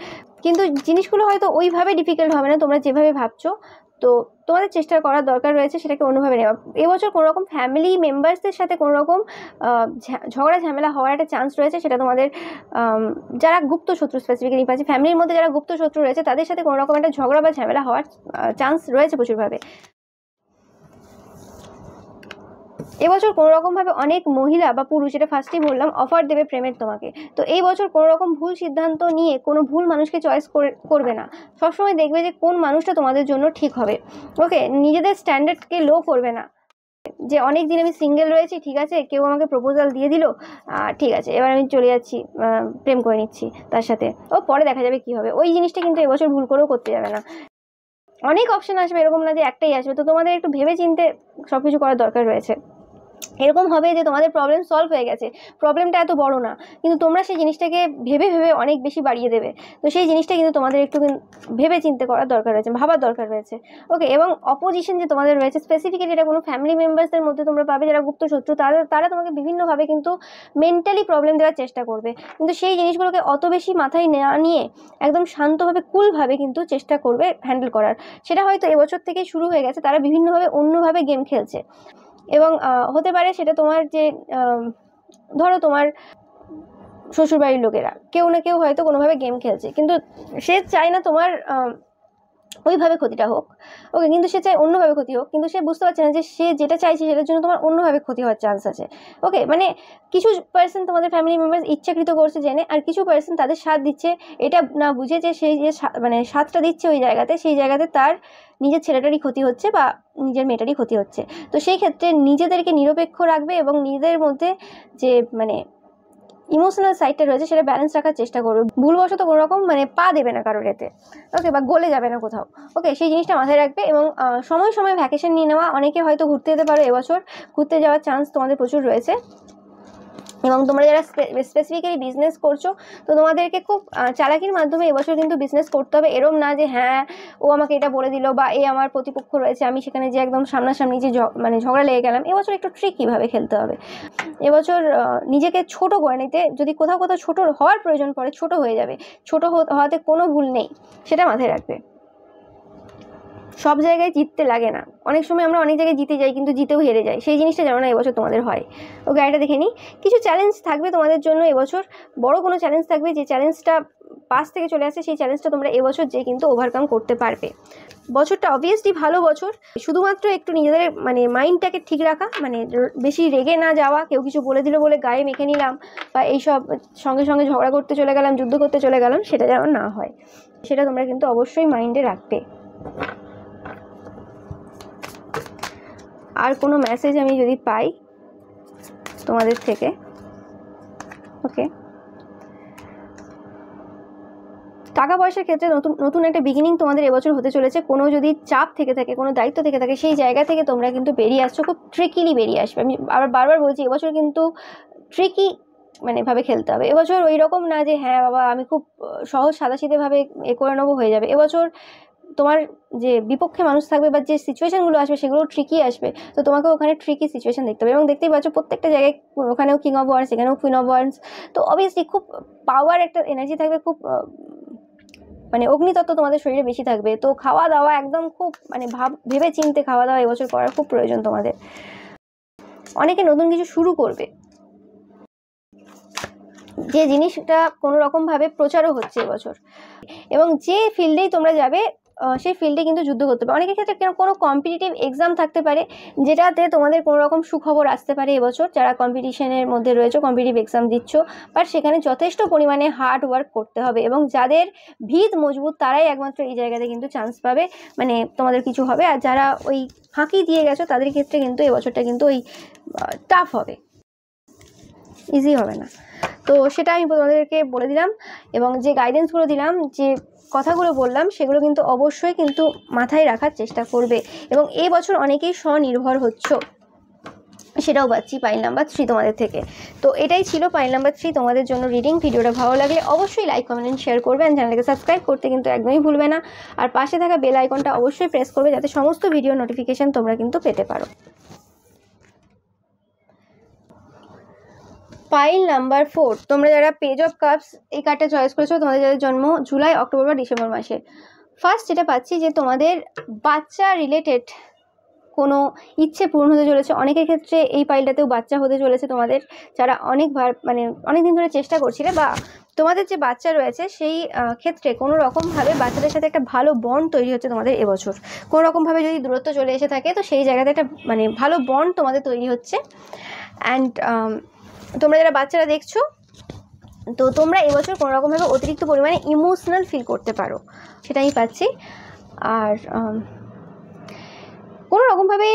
কিন্তু জিনিসগুলো হয়তো ওইভাবে ডিফিকাল্ট হবে না তোমরা যেভাবে ভাবছো। তো তোমাদের চেষ্টা করার দরকার রয়েছে সেটাকে অন্যভাবে নেওয়া। এবছর কোনো রকম ফ্যামিলি মেম্বার্সদের সাথে কোনো রকম ঝগড়া ঝামেলা হওয়ার একটা চান্স রয়েছে, সেটা তোমাদের যারা গুপ্ত শত্রু, স্পেসিফিক্যালি পাচ্ছি ফ্যামিলির মধ্যে যারা গুপ্ত শত্রু রয়েছে তাদের সাথে কোনো রকম একটা ঝগড়া বা ঝামেলা হওয়ার চান্স রয়েছে প্রচুরভাবে। এবছর কোনো রকমভাবে অনেক মহিলা বা পুরুষ, এটা ফার্স্টেই বললাম, অফার দেবে প্রেমের তোমাকে। তো এই বছর কোনো রকম ভুল সিদ্ধান্ত নিয়ে কোনো ভুল মানুষকে চয়েস করবে না। সবসময় দেখবে যে কোন মানুষটা তোমাদের জন্য ঠিক হবে। ওকে, নিজেদের স্ট্যান্ডার্ডকে লো করবে না, যে অনেক দিন আমি সিঙ্গেল রয়েছি, ঠিক আছে, কেউ আমাকে প্রপোজাল দিয়ে দিল, ঠিক আছে এবার আমি চলে যাচ্ছি, প্রেম করে নিচ্ছি তার সাথে, ও পরে দেখা যাবে কি হবে। ওই জিনিসটা কিন্তু এবছর ভুল করেও করতে যাবে না। অনেক অপশন আসবে, এরকম না যে একটাই আসবে, তো তোমাদের একটু ভেবে চিন্তে সব কিছু করার দরকার রয়েছে। এরকম হবে যে তোমাদের প্রবলেম সলভ হয়ে গেছে, প্রবলেমটা এত বড় না, কিন্তু তোমরা সেই জিনিসটাকে ভেবে ভেবে অনেক বেশি বাড়িয়ে দেবে। তো সেই জিনিসটা কিন্তু তোমাদের একটু ভেবে চিন্তে করার দরকার রয়েছে, ভাবার দরকার রয়েছে। ওকে, এবং অপোজিশন যে তোমাদের রয়েছে, স্পেসিফিক্যালি এটা কোনো ফ্যামিলি মেম্বার্সদের মধ্যে তোমরা পাবে যারা গুপ্ত শত্রু, তারা তোমাকে বিভিন্নভাবে কিন্তু মেন্টালি প্রবলেম দেওয়ার চেষ্টা করবে, কিন্তু সেই জিনিসগুলোকে অত বেশি মাথায় না নিয়ে একদম শান্তভাবে কুলভাবে কিন্তু চেষ্টা করবে হ্যান্ডেল করার। সেটা হয়তো এবছর থেকেই শুরু হয়ে গেছে, তারা বিভিন্নভাবে অন্যভাবে গেম খেলছে, এবং হতে পারে সেটা তোমার যে ধরো তোমার শ্বশুরবাড়ির লোকেরা কেউ না কেউ হয়তো কোনোভাবে গেম খেলছে, কিন্তু সে চায় না তোমার ওইভাবে ক্ষতিটা হোক। ওকে, কিন্তু সে চায় অন্যভাবে ক্ষতি হোক, কিন্তু সে বুঝতে পারছে না যে সে যেটা চাইছে সেটার জন্য তোমার অন্যভাবে ক্ষতি হওয়ার চান্স আছে। ওকে, মানে কিছু পার্সন তোমাদের ফ্যামিলি মেম্বার্স ইচ্ছাকৃত করছে জেনে, আর কিছু পার্সন তাদের সাথ দিচ্ছে এটা না বুঝে যে সেই যে মানে সাথটা দিচ্ছে ওই জায়গাতে, সেই জায়গাতে তার নিজের ছেলেটারই ক্ষতি হচ্ছে বা নিজের মেয়েটারই ক্ষতি হচ্ছে। তো সেই ক্ষেত্রে নিজেদেরকে নিরপেক্ষ রাখবে এবং নিজেদের মধ্যে যে মানে ইমোশনাল সাইডটা রয়েছে সেটা ব্যালেন্স রাখার চেষ্টা করবে। ভুলবশত কোনো রকম মানে পা দেবে না কারোর এতে, ওকে, বা গলে যাবে না কোথাও। ওকে, সেই জিনিসটা মাথায় রাখবে, এবং সময় সময় ভ্যাকেশন নিয়ে নেওয়া। অনেকে হয়তো ঘুরতে যেতে পারো এবছর, ঘুরতে যাওয়ার চান্স তোমাদের প্রচুর রয়েছে। এবং তোমরা যারা স্পেসিফিক্যালি বিজনেস করছো, তো তোমাদেরকে খুব চালাকির মাধ্যমে এবছর কিন্তু বিজনেস করতে হবে। এরম না যে হ্যাঁ ও আমাকে এটা বলে দিল বা এ আমার প্রতিপক্ষ রয়েছে, আমি সেখানে যে একদম সামনাসামনি যে মানে ঝগড়া লেগে গেলাম। এবছর একটু ট্রিকিভাবে খেলতে হবে। এবছর নিজেকে ছোট করে নিতে, যদি কোথাও কোথাও ছোট হওয়ার প্রয়োজন পড়ে ছোট হয়ে যাবে, ছোট হওয়াতে কোনো ভুল নেই, সেটা মাথায় রাখবে। সব জায়গায় জিততে লাগে না, অনেক সময় আমরা অনেক জায়গায় জিতে যাই কিন্তু জিতেও হেরে যাই, সেই জিনিসটা যেন না এবছর তোমাদের হয়। ওকে, এটা দেখে নিই। কিছু চ্যালেঞ্জ থাকবে তোমাদের জন্য এবছর, বড় কোনো চ্যালেঞ্জ থাকবে, যে চ্যালেঞ্জটা পাস থেকে চলে আসে, সেই চ্যালেঞ্জটা তোমরা এবছর যে কিন্তু ওভারকাম করতে পারবে। বছরটা অবভিয়াসলি ভালো বছর, শুধুমাত্র একটু নিজেদের মানে মাইন্ডটাকে ঠিক রাখা, মানে বেশি রেগে না যাওয়া, কেউ কিছু বলে দিল বলে গায়ে মেখে নিলাম বা এইসব সঙ্গে সঙ্গে ঝগড়া করতে চলে গেলাম, যুদ্ধ করতে চলে গেলাম, সেটা যেন না হয়, সেটা তোমরা কিন্তু অবশ্যই মাইন্ডে রাখবে। আর কোনো মেসেজ আমি যদি পাই তোমাদের থেকে, ওকে, টাকা পয়সার ক্ষেত্রে নতুন একটা বিগিনিং তোমাদের এবছর হতে চলেছে। কোনো যদি চাপ থেকে থাকে, কোনো দায়িত্ব থেকে থাকে, সেই জায়গা থেকে তোমরা কিন্তু বেরিয়ে আসছো, খুব ট্রিকিলি বেরিয়ে আসবে। আমি আবার বারবার বলছি, এবছর কিন্তু ট্রিকি মানে ভাবে খেলতে হবে। এবছর ওই রকম না যে হ্যাঁ বাবা আমি খুব সহজ সাদাসিধেভাবে করে নেবো, হয়ে যাবে। এবছর তোমার যে বিপক্ষে মানুষ থাকবে বা যে সিচুয়েশনগুলো আসবে সেগুলো ট্রিকি আসবে, তো তোমাকে ওখানে ট্রিকি সিচুয়েশন দেখতে হবে। এবং দেখতেই পাচ্ছ প্রত্যেকটা জায়গায়, ওখানেও কিং অফ ওয়ান্স, এখানেও কুইন অফ ওয়ান্স, তো অবভিয়াসলি খুব পাওয়ার একটা এনার্জি থাকবে, খুব মানে অগ্নিতত্ত্ব তোমাদের শরীরে বেশি থাকবে। তো খাওয়া দাওয়া একদম খুব মানে ভেবে চিন্তে খাওয়া দাওয়া এবছর করার খুব প্রয়োজন তোমাদের। অনেকে নতুন কিছু শুরু করবে, যে জিনিসটা কোনো রকমভাবে প্রচারও হচ্ছে এবছর, এবং যে ফিল্ডেই তোমরা যাবে সেই ফিল্ডে কিন্তু যুদ্ধ করতে পারে। অনেকের ক্ষেত্রে কোনো কম্পিটিটিভ এক্সাম থাকতে পারে যেটাতে তোমাদের কোনো রকম সুখবর আসতে পারে এবছর, যারা কম্পিটিশনের মধ্যে রয়েছে, কম্পিটিটিভ এক্সাম দিচ্ছ, বাট সেখানে যথেষ্ট পরিমাণে হার্ড ওয়ার্ক করতে হবে, এবং যাদের ভিত মজবুত তারাই একমাত্র এই জায়গাতে কিন্তু চান্স পাবে, মানে তোমাদের কিছু হবে। আর যারা ওই ফাঁকি দিয়ে গেছো তাদের ক্ষেত্রে কিন্তু এবছরটা কিন্তু ওই টাফ হবে। ইজি হবে না। তো সেটা আমি তোমাদেরকে বলে দিলাম, এবং যে গাইডেন্সগুলো দিলাম, যে কথাগুলো বললাম, সেগুলো কিন্তু অবশ্যই কিন্তু মাথায় রাখার চেষ্টা করবে। এবং এই বছর অনেকেই স্বনির্ভর হচ্ছ, সেটাও পাচ্ছি পাইল নাম্বার 3 তোমাদের থেকে। তো এটাই ছিল পাইল নাম্বার 3 তোমাদের জন্য রিডিং। ভিডিওটা ভালো লাগলে অবশ্যই লাইক, কমেন্ট, শেয়ার করবে। আর চ্যানেলকে সাবস্ক্রাইব করতে কিন্তু একদমই ভুলবে না। আর পাশে থাকা বেল আইকনটা অবশ্যই প্রেস করবে, যাতে সমস্ত ভিডিও নোটিফিকেশন তোমরা কিন্তু পেতে পারো। পাইল নাম্বার 4, তোমরা যারা পেজ অফ কাপস এই কার্ডটা চয়েস করেছো, তোমাদের যাদের জন্ম জুলাই, অক্টোবর বা ডিসেম্বর মাসে, ফার্স্ট যেটা পাচ্ছি যে তোমাদের বাচ্চা রিলেটেড কোনো ইচ্ছে পূরণ হতে চলেছে। অনেকের ক্ষেত্রে এই পাইলটাতেও বাচ্চা হতে চলেছে তোমাদের, যারা অনেকবার মানে অনেক দিন ধরে চেষ্টা করছিলে, বা তোমাদের যে বাচ্চা রয়েছে সেই ক্ষেত্রে কোনো রকমভাবে বাচ্চাদের সাথে একটা ভালো বন্ড তৈরি হচ্ছে তোমাদের এবছর। কোনো রকমভাবে যদি দূরত্ব চলে এসে থাকে, তো সেই জায়গাতে একটা মানে ভালো বন্ড তোমাদের তৈরি হচ্ছে। অ্যান্ড তোমরা যারা বাচ্চারা দেখছো, তো তোমরা এবছর কোনো রকমভাবে অতিরিক্ত পরিমাণে ইমোশনাল ফিল করতে পারো, সেটাই পাচ্ছি। আর কোনো রকমভাবে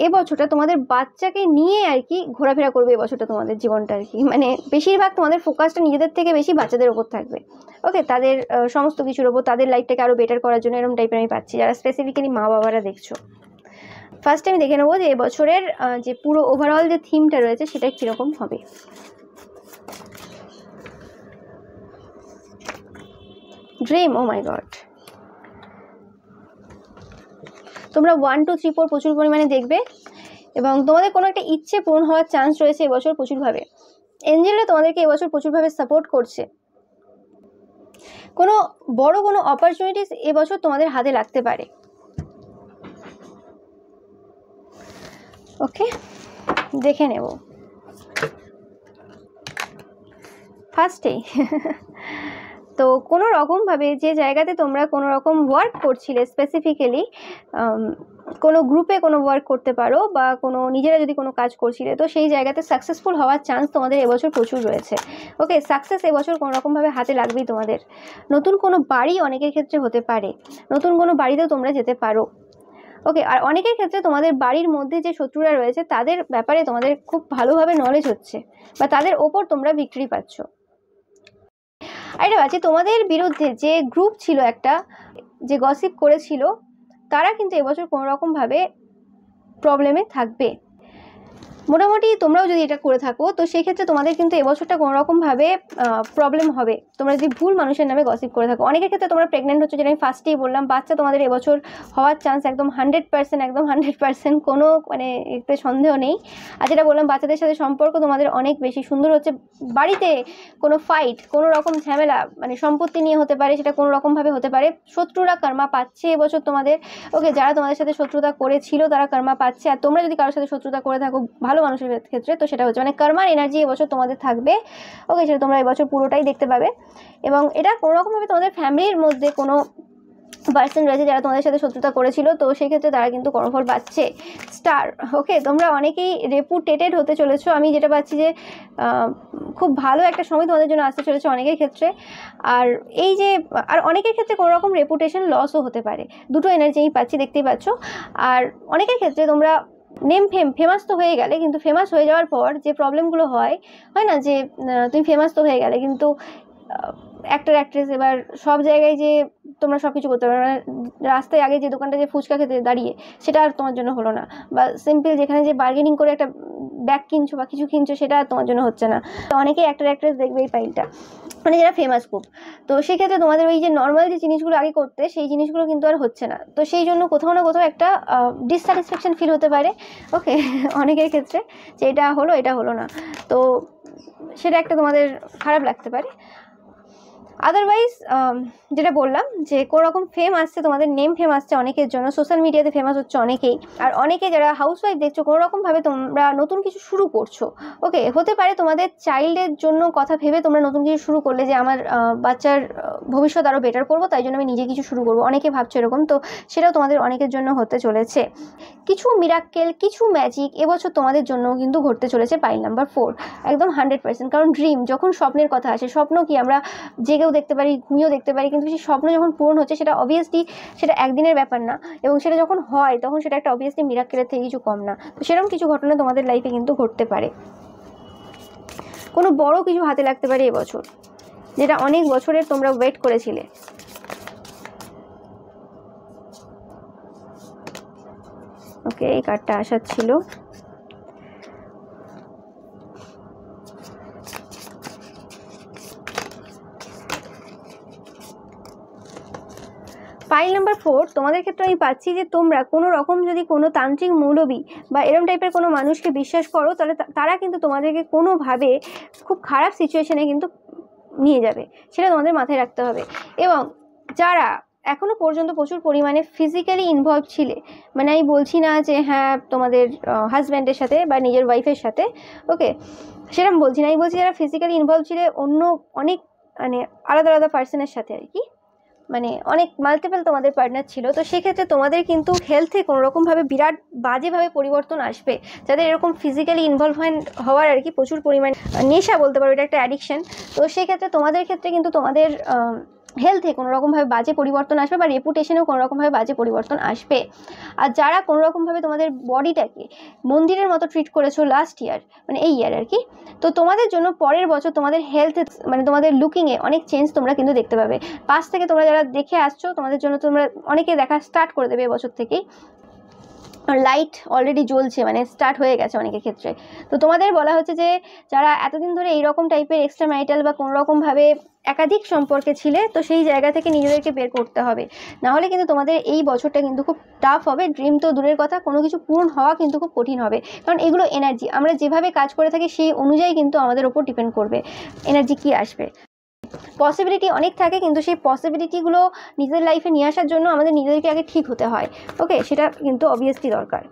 এবছরটা তোমাদের বাচ্চাকে নিয়ে আর কি ঘোরাফেরা করবে এবছরটা তোমাদের জীবনটা আর কি, মানে বেশিরভাগ তোমাদের ফোকাসটা নিজেদের থেকে বেশি বাচ্চাদের ওপর থাকবে। ওকে, তাদের সমস্ত কিছুর ওপর, তাদের লাইফটাকে আরও বেটার করার জন্য, এরকম টাইপের আমি পাচ্ছি যারা স্পেসিফিক্যালি মা বাবারা দেখছো। ফার্স্ট আমি দেখে নেবো যে এবছরের যে পুরো ওভারঅল যে থিমটা রয়েছে সেটা কীরকম হবে। ড্রিম, ও মাই গড, তোমরা 1 2 3 4 প্রচুর পরিমাণে দেখবে, এবং তোমাদের কোনো একটা ইচ্ছে পূরণ হওয়ার চান্স রয়েছে এবছর প্রচুরভাবে। এঞ্জেলরা তোমাদেরকে এবছর প্রচুরভাবে সাপোর্ট করছে। কোনো বড় কোনো অপরচুনিটিস এবছর তোমাদের হাতে লাগতে পারে। ওকে, দেখে নেব ফার্স্টেই। তো কোনো রকমভাবে যে জায়গাতে তোমরা কোনো রকম ওয়ার্ক করছিলে, স্পেসিফিক্যালি কোনো গ্রুপে কোনো ওয়ার্ক করতে পারো, বা কোনো নিজেরা যদি কোনো কাজ করছিলে, তো সেই জায়গাতে সাকসেসফুল হওয়ার চান্স তোমাদের এবছর প্রচুর রয়েছে। ওকে, সাকসেস এবছর কোনো রকমভাবে হাতে লাগবেই তোমাদের। নতুন কোনো বাড়ি অনেকের ক্ষেত্রে হতে পারে, নতুন কোনো বাড়িতেও তোমরা যেতে পারো। ওকে, আর অনেকের ক্ষেত্রে তোমাদের বাড়ির মধ্যে যে শত্রুরা রয়েছে তাদের ব্যাপারে তোমাদের খুব ভালোভাবে নলেজ হচ্ছে, বা তাদের ওপর তোমরা ভিক্টরি পাচ্ছ। আর এটা আছে তোমাদের বিরুদ্ধে যে গ্রুপ ছিল একটা, যে গসিপ করেছিল, তারা কিন্তু এবছর কোনো রকমভাবে প্রবলেমে থাকবে। মোটামুটি তোমরাও যদি এটা করে থাকো, তো সেই ক্ষেত্রে তোমাদের কিন্তু এবছরটা কোনো রকমভাবে প্রবলেম হবে, তোমরা যদি ভুল মানুষের নামে গসিপ করে থাকো। অনেকের ক্ষেত্রে তোমরা প্রেগনেন্ট হচ্ছে, যেটা আমি ফার্স্টেই বললাম, বাচ্চা তোমাদের এবছর হওয়ার চান্স একদম 100%, একদম 100%, কোনো মানে এতে সন্দেহ নেই। আর যেটা বললাম, বাচ্চাদের সাথে সম্পর্ক তোমাদের অনেক বেশি সুন্দর হচ্ছে। বাড়িতে কোনো ফাইট, কোনো রকম ঝামেলা, মানে সম্পত্তি নিয়ে হতে পারে, সেটা কোনো রকমভাবে হতে পারে। শত্রুরা কর্মা পাচ্ছে এবছর তোমাদের। ওকে, যারা তোমাদের সাথে শত্রুতা করেছিল তারা কর্মা পাচ্ছে। আর তোমরা যদি কারোর সাথে শত্রুতা করে থাকো ভালো মানুষের ক্ষেত্রে, তো সেটা হচ্ছে মানে কর্মার এনার্জি এবছর তোমাদের থাকবে। ওকে, সেটা তোমরা এবছর পুরোটাই দেখতে পাবে। এবং এটা কোনো রকমভাবে তোমাদের ফ্যামিলির মধ্যে কোনো পার্সন রয়েছে যারা তোমাদের সাথে শত্রুতা করেছিল, তো সেই ক্ষেত্রে তারা কিন্তু কর্মফল পাচ্ছে। স্টার, ওকে, তোমরা অনেকেই রেপুটেটেড হতে চলেছো। আমি যেটা পাচ্ছি যে খুব ভালো একটা সময় তোমাদের জন্য আসতে চলেছে অনেকের ক্ষেত্রে। আর এই যে আর অনেকের ক্ষেত্রে কোনো রকম রেপুটেশন লসও হতে পারে, দুটো এনার্জি আমি পাচ্ছি, দেখতেই পাচ্ছ। আর অনেকের ক্ষেত্রে তোমরা ফেমাস তো হয়ে গেলে, কিন্তু ফেমাস হয়ে যাওয়ার পর যে প্রবলেমগুলো হয় না, যে তুমি ফেমাস তো হয়ে গেলে, কিন্তু অ্যাক্টর অ্যাক্ট্রেস এবার সব জায়গায় যে তোমরা সব কিছু করতে পারবে, রাস্তায় আগে যে দোকানটা যে ফুচকা খেতে দাঁড়িয়ে, সেটা আর তোমার জন্য হলো না। বা সিম্পল যেখানে যে বার্গেনিং করে একটা ব্যাগ কিনছো বা কিছু কিনছো, সেটা আর তোমার জন্য হচ্ছে না। তো অনেকেই অ্যাক্টর অ্যাক্ট্রেস দেখবে এই পাইলটা, মানে যারা ফেমাস খুব। তো সেক্ষেত্রে তোমাদের ওই যে নর্মাল যে জিনিসগুলো আগে করতে, সেই জিনিসগুলো কিন্তু আর হচ্ছে না। তো সেই জন্য কোথাও না কোথাও একটা ডিসস্যাটিসফ্যাকশন ফিল হতে পারে। ওকে, অনেকের ক্ষেত্রে যে এটা হলো না, তো সেটা একটা তোমাদের খারাপ লাগতে পারে। আদারওয়াইজ যেটা বললাম, যে কোনো রকম ফেম আসছে, তোমাদের নেম ফেম আসছে অনেকের জন্য, সোশ্যাল মিডিয়াতে ফেমাস হচ্ছে অনেকেই। আর অনেকে যারা হাউসওয়াইফ দেখছো, কোনো রকমভাবে তোমরা নতুন কিছু শুরু করছো। ওকে, হতে পারে তোমাদের চাইল্ডের জন্য কথা ভেবে তোমরা নতুন কিছু শুরু করলে, যে আমার বাচ্চার ভবিষ্যৎ আরও বেটার করবো, তাই জন্য আমি নিজে কিছু শুরু করবো। অনেকে ভাবছো এরকম, তো সেটাও তোমাদের অনেকের জন্য হতে চলেছে। কিছু মিরাক্কেল, কিছু ম্যাজিক এবছর তোমাদের জন্য কিন্তু ঘটতে চলেছে পাইল নাম্বার 4, একদম 100%। কারণ ড্রিম, যখন স্বপ্নের কথা আসে, স্বপ্ন কি আমরা জেগেও দেখতে পারি, ঘুমিয়েও দেখতে পারি, কিন্তু সেই স্বপ্ন যখন পূরণ হচ্ছে, সেটা অবভিয়াসলি সেটা একদিনের ব্যাপার না, এবং সেটা যখন হয় তখন সেটা একটা অবভিয়াসলি মিরাক্কেলের থেকে কিছু কম না। তো সেরকম কিছু ঘটনা তোমাদের লাইফে কিন্তু ঘটতে পারে। কোনো বড় কিছু হাতে লাগতে পারে এবছর, যেটা অনেক বছরের তোমরা ওয়েট করেছিলে। ওকে, এই কার্ডটা আসার ছিল। পাইল নাম্বার 4, তোমাদের ক্ষেত্রে আমি পাচ্ছি যে তোমরা কোনো রকম যদি কোনো তান্ত্রিক মৌলবী বা এরম টাইপের কোনো মানুষকে বিশ্বাস করো, তাহলে তারা কিন্তু তোমাদেরকে কোনোভাবে খুব খারাপ সিচুয়েশনে কিন্তু নিয়ে যাবে, সেটা তোমাদের মাথায় রাখতে হবে। এবং যারা এখনো পর্যন্ত প্রচুর পরিমাণে ফিজিক্যালি ইনভলভ ছিলে, মানে আমি বলছি না যে হ্যাঁ তোমাদের হাজব্যান্ডের সাথে বা নিজের ওয়াইফের সাথে, ওকে সেরকম বলছি না, আমি বলছি যারা ফিজিক্যালি ইনভলভ ছিলে অন্য অনেক মানে আলাদা আলাদা পার্সনের সাথে আর কি, মানে অনেক মাল্টিপল তোমাদের পার্টনার ছিল। তো সেক্ষেত্রে তোমাদের কিন্তু হেলথে কোনো রকমভাবে বিরাট বাজেভাবে পরিবর্তন আসবে, যাদের এরকম ফিজিক্যালি ইনভলভমেন্ট হওয়ার আর কি প্রচুর পরিমাণ নেশা বলতে পারো, এটা একটা অ্যাডিকশন। তো সেক্ষেত্রে তোমাদের ক্ষেত্রে কিন্তু তোমাদের হেলথে কোনো রকমভাবে বাজে পরিবর্তন আসবে বা রেপুটেশনেও কোনো রকমভাবে বাজে পরিবর্তন আসবে। আর যারা কোনো রকমভাবে তোমাদের বডিটাকে মন্দিরের মতো ট্রিট করেছো লাস্ট ইয়ার, মানে এই ইয়ার আর কি, তো তোমাদের জন্য পরের বছর তোমাদের হেলথে মানে তোমাদের লুকিংয়ে অনেক চেঞ্জ তোমরা কিন্তু দেখতে পাবে। পাশ থেকে তোমরা যারা দেখে আসছো, তোমাদের জন্য তোমরা অনেকে দেখা স্টার্ট করে দেবে এবছর থেকেই, লাইট অলরেডি জ্বলছে, মানে স্টার্ট হয়ে গেছে অনেকের ক্ষেত্রে। তো তোমাদের বলা হচ্ছে যে যারা এতদিন ধরে এইরকম টাইপের এক্সট্রা ম্যারিটাল বা কোনো রকমভাবে একাধিক সম্পর্কে ছিলে, তো সেই জায়গা থেকে নিজেদেরকে বের করতে হবে, নাহলে কিন্তু তোমাদের এই বছরটা কিন্তু খুব টাফ হবে। ড্রিম তো দূরের কথা, কোনো কিছু পূরণ হওয়া কিন্তু খুব কঠিন হবে, কারণ এগুলো এনার্জি, আমরা যেভাবে কাজ করে থাকি সেই অনুযায়ী কিন্তু আমাদের ওপর ডিপেন্ড করবে এনার্জি কী আসবে। পসিবিলিটি অনেক থাকে, কিন্তু সেই পসিবিলিটিগুলো নিজের লাইফে নিয়ে আসার জন্য আমাদের নিজেদেরকে আগে ঠিক হতে হয়, ওকে সেটা কিন্তু অবভিয়াসলি দরকার।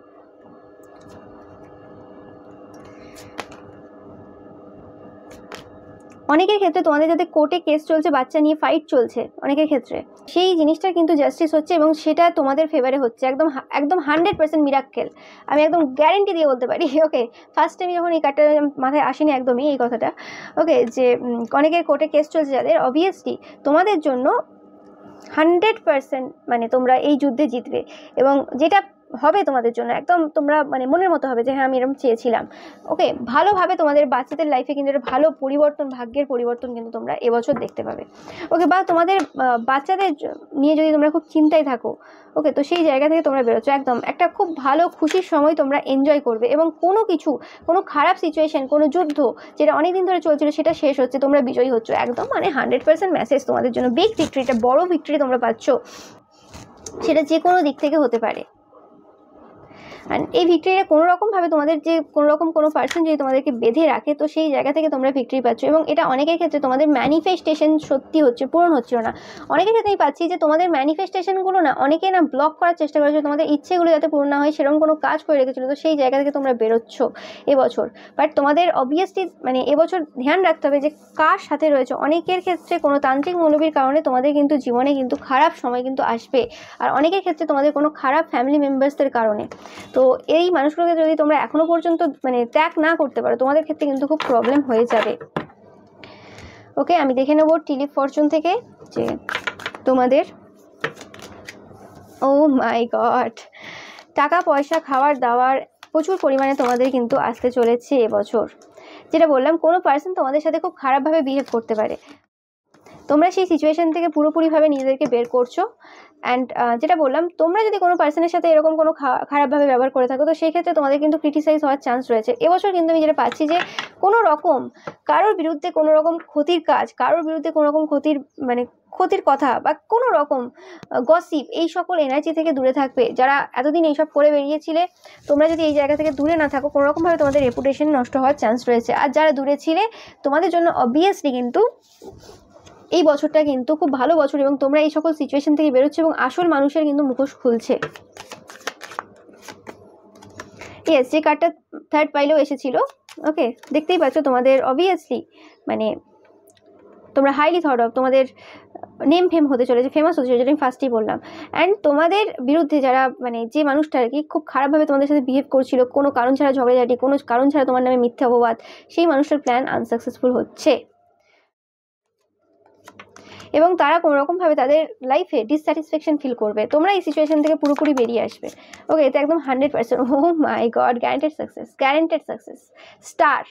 অনেকের ক্ষেত্রে তোমাদের যাতে কোর্টে কেস চলছে, বাচ্চা নিয়ে ফাইট চলছে অনেকের ক্ষেত্রে, সেই জিনিসটার কিন্তু জাস্টিস হচ্ছে এবং সেটা তোমাদের ফেভারে হচ্ছে, একদম একদম 100% মিরাক্কেল, আমি একদম গ্যারেন্টি দিয়ে বলতে পারি। ওকে, ফার্স্ট টাইম যখন এই কার্ডটা মাথায় আসেনি একদমই এই কথাটা, ওকে যে অনেকের কোর্টে কেস চলছে যাদের, অবভিয়াসলি তোমাদের জন্য 100% মানে তোমরা এই যুদ্ধে জিতবে, এবং যেটা হবে তোমাদের জন্য একদম তোমরা মানে মনের মতো হবে যে হ্যাঁ আমি এরকম চেয়েছিলাম। ওকে, ভালোভাবে তোমাদের বাচ্চাদের লাইফে কিন্তু একটা ভালো পরিবর্তন, ভাগ্যের পরিবর্তন কিন্তু তোমরা এবছর দেখতে পাবে। ওকে, বা তোমাদের বাচ্চাদের নিয়ে যদি তোমরা খুব চিন্তায় থাকো, ওকে তো সেই জায়গা থেকে তোমরা বেরোচ্ছ, একদম একটা খুব ভালো খুশির সময় তোমরা এনজয় করবে, এবং কোনো কিছু, কোনো খারাপ সিচুয়েশন, কোনো যুদ্ধ যেটা অনেকদিন ধরে চলছিল সেটা শেষ হচ্ছে, তোমরা বিজয়ী হচ্ছ, একদম মানে 100% মেসেজ তোমাদের জন্য, বিগ ভিক্টরি, একটা বড় ভিক্টরি তোমরা পাচ্ছ, সেটা যে কোনো দিক থেকে হতে পারে। আর এই ভিক্টরিটা কোনো রকমভাবে তোমাদের যে কোনো রকম কোনো পার্সন যদি তোমাদেরকে বেঁধে রাখে, তো সেই জায়গা থেকে তোমরা ভিক্টরি পাচ্ছ, এবং এটা অনেকের ক্ষেত্রে তোমাদের ম্যানিফেস্টেশন সত্যি হচ্ছে, পূরণ হচ্ছিল না। অনেকের ক্ষেত্রে আমি পাচ্ছি যে তোমাদের ম্যানিফেস্টেশনগুলো না অনেকে না ব্লক করার চেষ্টা করেছো, তোমাদের ইচ্ছেগুলো যাতে পূরণ না হয় সেরকম কোনো কাজ করে রেখেছিলো, তো সেই জায়গা থেকে তোমরা বেরোচ্ছ এবছর। বাট তোমাদের অবভিয়াসলি মানে এবছর ধ্যান রাখতে হবে যে কার সাথে রয়েছে। অনেকের ক্ষেত্রে কোনো তান্ত্রিক মৌলবীর কারণে তোমাদের কিন্তু জীবনে কিন্তু খারাপ সময় কিন্তু আসবে, আর অনেকের ক্ষেত্রে তোমাদের কোনো খারাপ ফ্যামিলি মেম্বার্সদের কারণে। তো এই মানুষগুলোকে যদি তোমরা এখনো পর্যন্ত মানে ত্যাগ না করতে পারো, তোমাদের ক্ষেত্রে কিন্তু খুব প্রবলেম হয়ে যাবে। ওকে, আমি দেখে নেবো টিলিপ ফরচুন থেকে যে তোমাদের, ও মাই গড, টাকা পয়সা খাওয়ার দাওয়ার প্রচুর পরিমাণে তোমাদের কিন্তু আসতে চলেছে এবছর। যেটা বললাম, কোনো পার্সন তোমাদের সাথে খুব খারাপভাবে বিহেভ করতে পারে, তোমরা সেই সিচুয়েশন থেকে পুরোপুরিভাবে নিজেদেরকে বের করছো। অ্যান্ড যেটা বললাম, তোমরা যদি কোনো পার্সনের সাথে এরকম কোনো খারাপভাবে ব্যবহার করে থাকো, তো সেই ক্ষেত্রে তোমাদের কিন্তু ক্রিটিসাইজ হওয়ার চান্স রয়েছে এবছর। কিন্তু আমি যেটা পাচ্ছি যে কোনো রকম কারোর বিরুদ্ধে কোনো রকম ক্ষতির কাজ, কারোর বিরুদ্ধে কোনো রকম ক্ষতির কথা বা কোনো রকম গসিপ, এই সকল এনার্জি থেকে দূরে থাকবে। যারা এতদিন এইসব করে বেরিয়েছিলে, তোমরা যদি এই জায়গা থেকে দূরে না থাকো, কোনো রকমভাবে তোমাদের রেপুটেশন নষ্ট হওয়ার চান্স রয়েছে। আর যারা দূরে ছিলে, তোমাদের জন্য অবভিয়াসলি কিন্তু এই বছরটা কিন্তু খুব ভালো বছর, এবং তোমরা এই সকল সিচুয়েশন থেকে বেরোচ্ছ এবং আসল মানুষের কিন্তু মুখোশ খুলছে। ইয়েস, যে কার্ডটা থার্ড পাইলেও এসেছিল, ওকে দেখতেই পাচ্ছ তোমাদের অবভিয়াসলি মানে তোমরা হাইলি থট অফ, তোমাদের নেম ফেম হতে চলেছে, ফেমাস হতে চলেছে, যেটা আমি ফার্স্টেই বললাম। অ্যান্ড তোমাদের বিরুদ্ধে যারা মানে যে মানুষটা আর কি খুব খারাপভাবে তোমাদের সাথে বিহেভ করছিল, কোনো কারণ ছাড়া ঝগড়াঝাটি, কোনো কারণ ছাড়া তোমার নামে মিথ্যা অপবাদ, সেই মানুষটার প্ল্যান আনসাকসেসফুল হচ্ছে, এবং তারা কোনো রকমভাবে তাদের লাইফে ডিসস্যাটিসফ্যাকশন ফিল করবে। তোমরা এই সিচুয়েশন থেকে পুরোপুরি বেরিয়ে আসবে। ওকে, এটা একদম 100%, oh my god, guaranteed success, guaranteed success, star.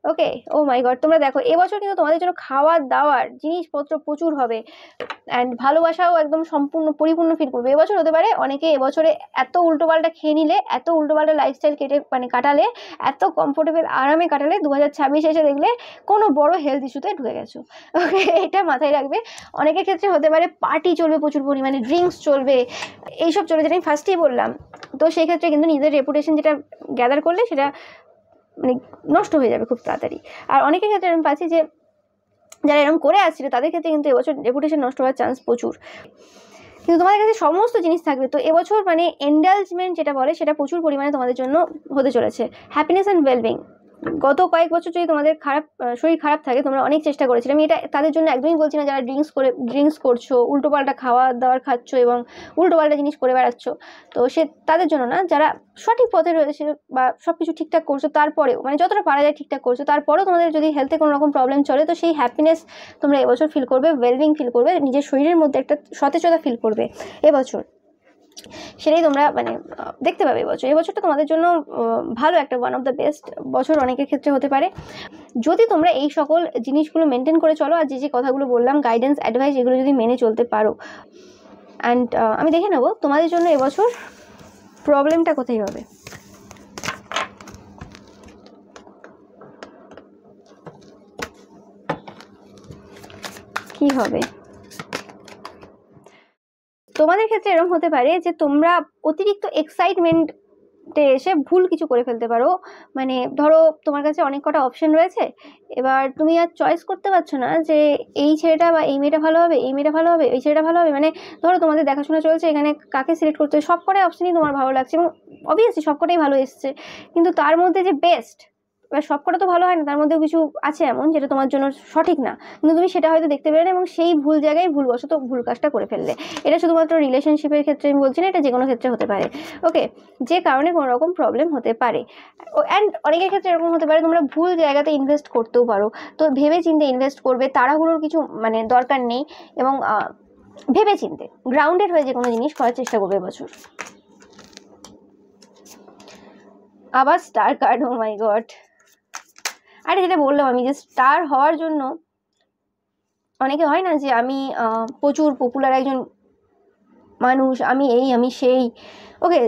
Okay, oh my god, তোমরা দেখো এবছর কিন্তু তোমাদের জন্য খাওয়ার দাওয়ার জিনিসপত্র প্রচুর হবে, অ্যান্ড ভালোবাসাও একদম সম্পূর্ণ পরিপূর্ণ ফিল করবে। এবছর হতে পারে অনেকে এবছরে এত উল্টোপাল্টা খেয়ে নিলে, এত উল্টোপাল্টা লাইফস্টাইল কেটে মানে কাটালে, এত কমফোর্টেবল আরামে কাটালে, 2026 এসে দেখলে কোনো বড় হেলথ ইস্যুতে ঢুকে গেছো। ওকে, এটা মাথায় রাখবে। অনেকের ক্ষেত্রে হতে পারে পার্টি চলবে, প্রচুর পরিমাণে ড্রিঙ্কস চলবে, এইসব চলে, যেটা আমি ফার্স্টেই বললাম। তো সেই ক্ষেত্রে কিন্তু নিজের রেপুটেশন যেটা গ্যাদার করলে সেটা মানে নষ্ট হয়ে যাবে খুব তাড়াতাড়ি। আর অনেকের ক্ষেত্রে আমি পাচ্ছি যে যারা এরকম করে আসছিল তাদের ক্ষেত্রে কিন্তু এবছর রেপুটেশন নষ্ট হওয়ার চান্স প্রচুর। কিন্তু তোমাদের কাছে সমস্ত জিনিস থাকবে। তো এবছর মানে এন্ডালজমেন্ট যেটা বলে সেটা প্রচুর পরিমাণে তোমাদের জন্য হতে চলেছে। হ্যাপিনেস অ্যান্ড ওয়েলবিং, গত কয়েক বছর যদি তোমাদের শরীর খারাপ থাকে, তোমরা অনেক চেষ্টা করেছিলে, আমি এটা তাদের জন্য একদমই বলছি না যারা ড্রিঙ্কস করছো, উল্টোপাল্টা খাওয়া দাওয়ার খাচ্ছ এবং উল্টোপাল্টা জিনিস করে বেড়াচ্ছ, তো সে তাদের জন্য না। যারা সঠিক পথে রয়েছে বা সব কিছু ঠিকঠাক করছো, তারপরেও মানে যতটা পারা যায় ঠিকঠাক করছো, তারপরেও তোমাদের যদি হেলথে কোনো রকম প্রবলেম চলে, তো সেই হ্যাপিনেস তোমরা এবছর ফিল করবে, ওয়েলবিং ফিল করবে, নিজের শরীরের মধ্যে একটা সতেজতা ফিল করবে এবছর। সেটাই তোমরা মানে দেখতে পাবে এবছর। এবছরটা তোমাদের জন্য ভালো একটা ওয়ান অফ দ্য বেস্ট বছর অনেকের ক্ষেত্রে হতে পারে, যদি তোমরা এই সকল জিনিসগুলো মেনটেন করে চলো। আর যে কথাগুলো বললাম, গাইডেন্স, অ্যাডভাইস, এগুলো যদি মেনে চলতে পারো। অ্যান্ড আমি দেখে নেবো তোমাদের জন্য এবছর প্রবলেমটা কোথায় হবে। কি হবে তোমাদের ক্ষেত্রে? এরকম হতে পারে যে তোমরা অতিরিক্ত এক্সাইটমেন্টে এসে ভুল কিছু করে ফেলতে পারো। মানে ধরো তোমার কাছে অনেক কটা অপশন রয়েছে, এবার তুমি আর চয়েস করতে পারছো না যে এই ছেলেটা বা এই মেয়েটা ভালো হবে, এই মেয়েটা ভালো হবে, এই ছেলেটা ভালো হবে। মানে ধরো তোমাদের দেখাশোনা চলছে, এখানে কাকে সিলেক্ট করতে হবে, সব কটাই অপশনই তোমার ভালো লাগছে এবং অবভিয়াসলি সব কটাই ভালো এসছে, কিন্তু তার মধ্যে যে বেস্ট, এবার সব কটা তো ভালো হয় না, তার মধ্যেও কিছু আছে এমন যেটা তোমার জন্য সঠিক না, কিন্তু তুমি সেটা হয়তো দেখতে পেলে না এবং সেই ভুল জায়গায় ভুলবশত ভুল কাজটা করে ফেললে। এটা শুধুমাত্র রিলেশনশিপের ক্ষেত্রে আমি বলছি না, এটা যে কোনো ক্ষেত্রে হতে পারে। ওকে, যে কারণে কোনো রকম প্রবলেম হতে পারে। অ্যান্ড অনেকের ক্ষেত্রে এরকম হতে পারে তোমরা ভুল জায়গাতে ইনভেস্ট করতেও পারো। তো ভেবে চিন্তে ইনভেস্ট করবে, তাড়াহুড়োর কিছু মানে দরকার নেই, এবং ভেবে চিন্তে গ্রাউন্ডেড হয়ে যে কোনো জিনিস করার চেষ্টা করবে এবছর। আবার star card, O my god. আরে যেটা বললাম আমি, যে স্টার হওয়ার জন্য অনেকে হয় না যে আমি প্রচুর পপুলার একজন মানুষ, আমি এই আমি সেই, ওকে,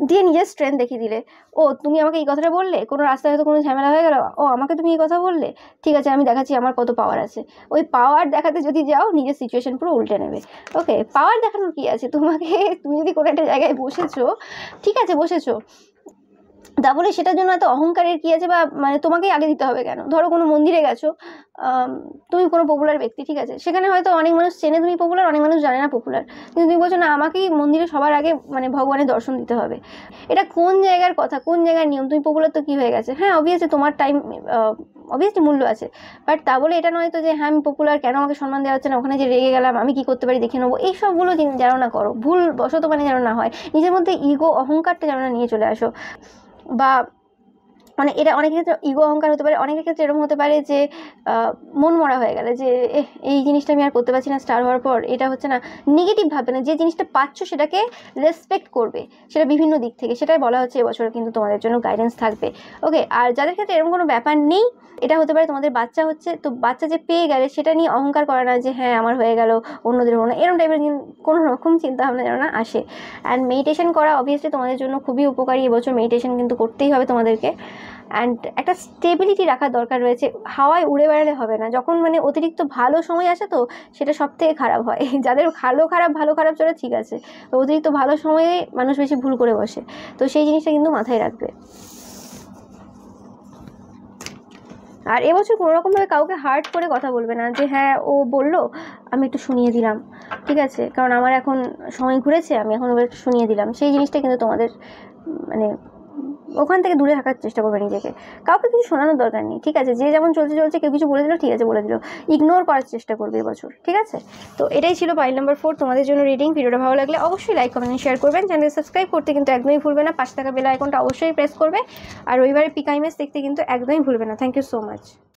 দিয়ে নিজের স্ট্রেংথ দেখিয়ে দিলে। ও তুমি আমাকে এই কথাটা বললে, কোনো রাস্তায় হয়তো কোনো ঝামেলা হয়ে গেল, ও আমাকে তুমি এই কথা বললে, ঠিক আছে আমি দেখাচ্ছি আমার কত পাওয়ার আছে। ওই পাওয়ার দেখাতে যদি যাও, নিজের সিচুয়েশন পুরো উল্টে নেবে। ওকে, পাওয়ার দেখানোর কি আছে, তুমি যদি কোনো একটা জায়গায় বসেছো, ঠিক আছে বসেছো, তারপরে সেটার জন্য এত অহংকারের কি আছে, বা মানে তোমাকেই আগে দিতে হবে কেন? ধরো কোনো মন্দিরে গেছো, তুমি কোনো পপুলার ব্যক্তি, ঠিক আছে, সেখানে হয়তো অনেক মানুষ চেনে তুমি পপুলার, অনেক মানুষ জানে না পপুলার, কিন্তু তুমি বলছো না আমাকেই মন্দিরে সবার আগে মানে ভগবানের দর্শন দিতে হবে। এটা কোন জায়গার কথা, কোন জায়গার নিয়ম? তুমি পপুলার তো কি হয়ে গেছে, হ্যাঁ অবভিয়াসলি তোমার টাইম অবভিয়াসলি মূল্য আছে, বাট তা বলে এটা নয় তো যে হ্যাঁ আমি পপুলার, কেন আমাকে সম্মান দেওয়া হচ্ছে না, ওখানে যে রেগে গেলাম, আমি কি করতে পারি দেখে নেবো, এইসবগুলো যেন না করো, ভুল বশত মানে যেন না হয়, নিজের মধ্যে ইগো অহংকারটা যেন না নিয়ে চলে আসো। বা মানে এটা অনেকের ক্ষেত্রে ইগো অহংকার হতে পারে, অনেকের ক্ষেত্রে এরকম হতে পারে যে মন মরা হয়ে গেলে, যে এই জিনিসটা আমি আর করতে পারছি না স্টার হওয়ার পর, এটা হচ্ছে না, নেগেটিভ ভাববে না, যে জিনিসটা পাচ্ছ সেটাকে রেসপেক্ট করবে, সেটা বিভিন্ন দিক থেকে, সেটাই বলা হচ্ছে এবছর কিন্তু তোমাদের জন্য গাইডেন্স থাকবে। ওকে, আর যাদের ক্ষেত্রে এরকম কোনো ব্যাপার নেই, এটা হতে পারে তোমাদের বাচ্চা হচ্ছে, তো বাচ্চা যে পেয়ে গেলে সেটা নিয়ে অহংকার করে না, যে হ্যাঁ আমার হয়ে গেল অন্যদের হলো না, এরকম টাইপের কোনো রকম চিন্তা ভাবনা যেন না আসে। অ্যান্ড মেডিটেশন করা অবভিয়াসলি তোমাদের জন্য খুবই উপকারী এবছর, মেডিটেশন কিন্তু করতেই হবে তোমাদেরকে। অ্যান্ড একটা স্টেবিলিটি রাখার দরকার রয়েছে, হাওয়ায় উড়ে বেড়ালে হবে না, যখন মানে অতিরিক্ত ভালো সময় আসে তো সেটা সব থেকে খারাপ হয়। যাদের ভালো খারাপ চলে ঠিক আছে, অতিরিক্ত ভালো সময়ে মানুষ বেশি ভুল করে বসে, তো সেই জিনিসটা কিন্তু মাথায় রাখবে। আর এবছর কোনো রকমভাবে কাউকে হার্ট করে কথা বলবে না, যে হ্যাঁ ও বললো আমি একটু শুনিয়ে দিলাম, ঠিক আছে, কারণ আমার এখন সময় ঘুরেছে, আমি এখন ওদের একটু শুনিয়ে দিলাম, সেই জিনিসটা কিন্তু তোমাদের মানে ওখান থেকে দূরে থাকার চেষ্টা করবে নিজেকে। কাউকে কিছু শোনানোর দরকার নেই, ঠিক আছে, যে যেমন চলছে, কেউ কিছু বলে দিল ঠিক আছে বলে দিল, ইগনোর করার চেষ্টা করবে এবছর, ঠিক আছে। তো এটাই ছিল পাইল নাম্বার 4 তোমাদের জন্য রিডিং। ভিডিওটা ভালো লাগলে অবশ্যই লাইক কমেন্ট শেয়ার করবেন, চ্যানেল সাবস্ক্রাইব করতে কিন্তু একদমই ভুলবে না, পাশে থাকা বেল আইকনটা অবশ্যই প্রেস করবে, আর রবিবারের পিক ইমেজ দেখতে কিন্তু একদমই ভুলবে না। Thank you so much.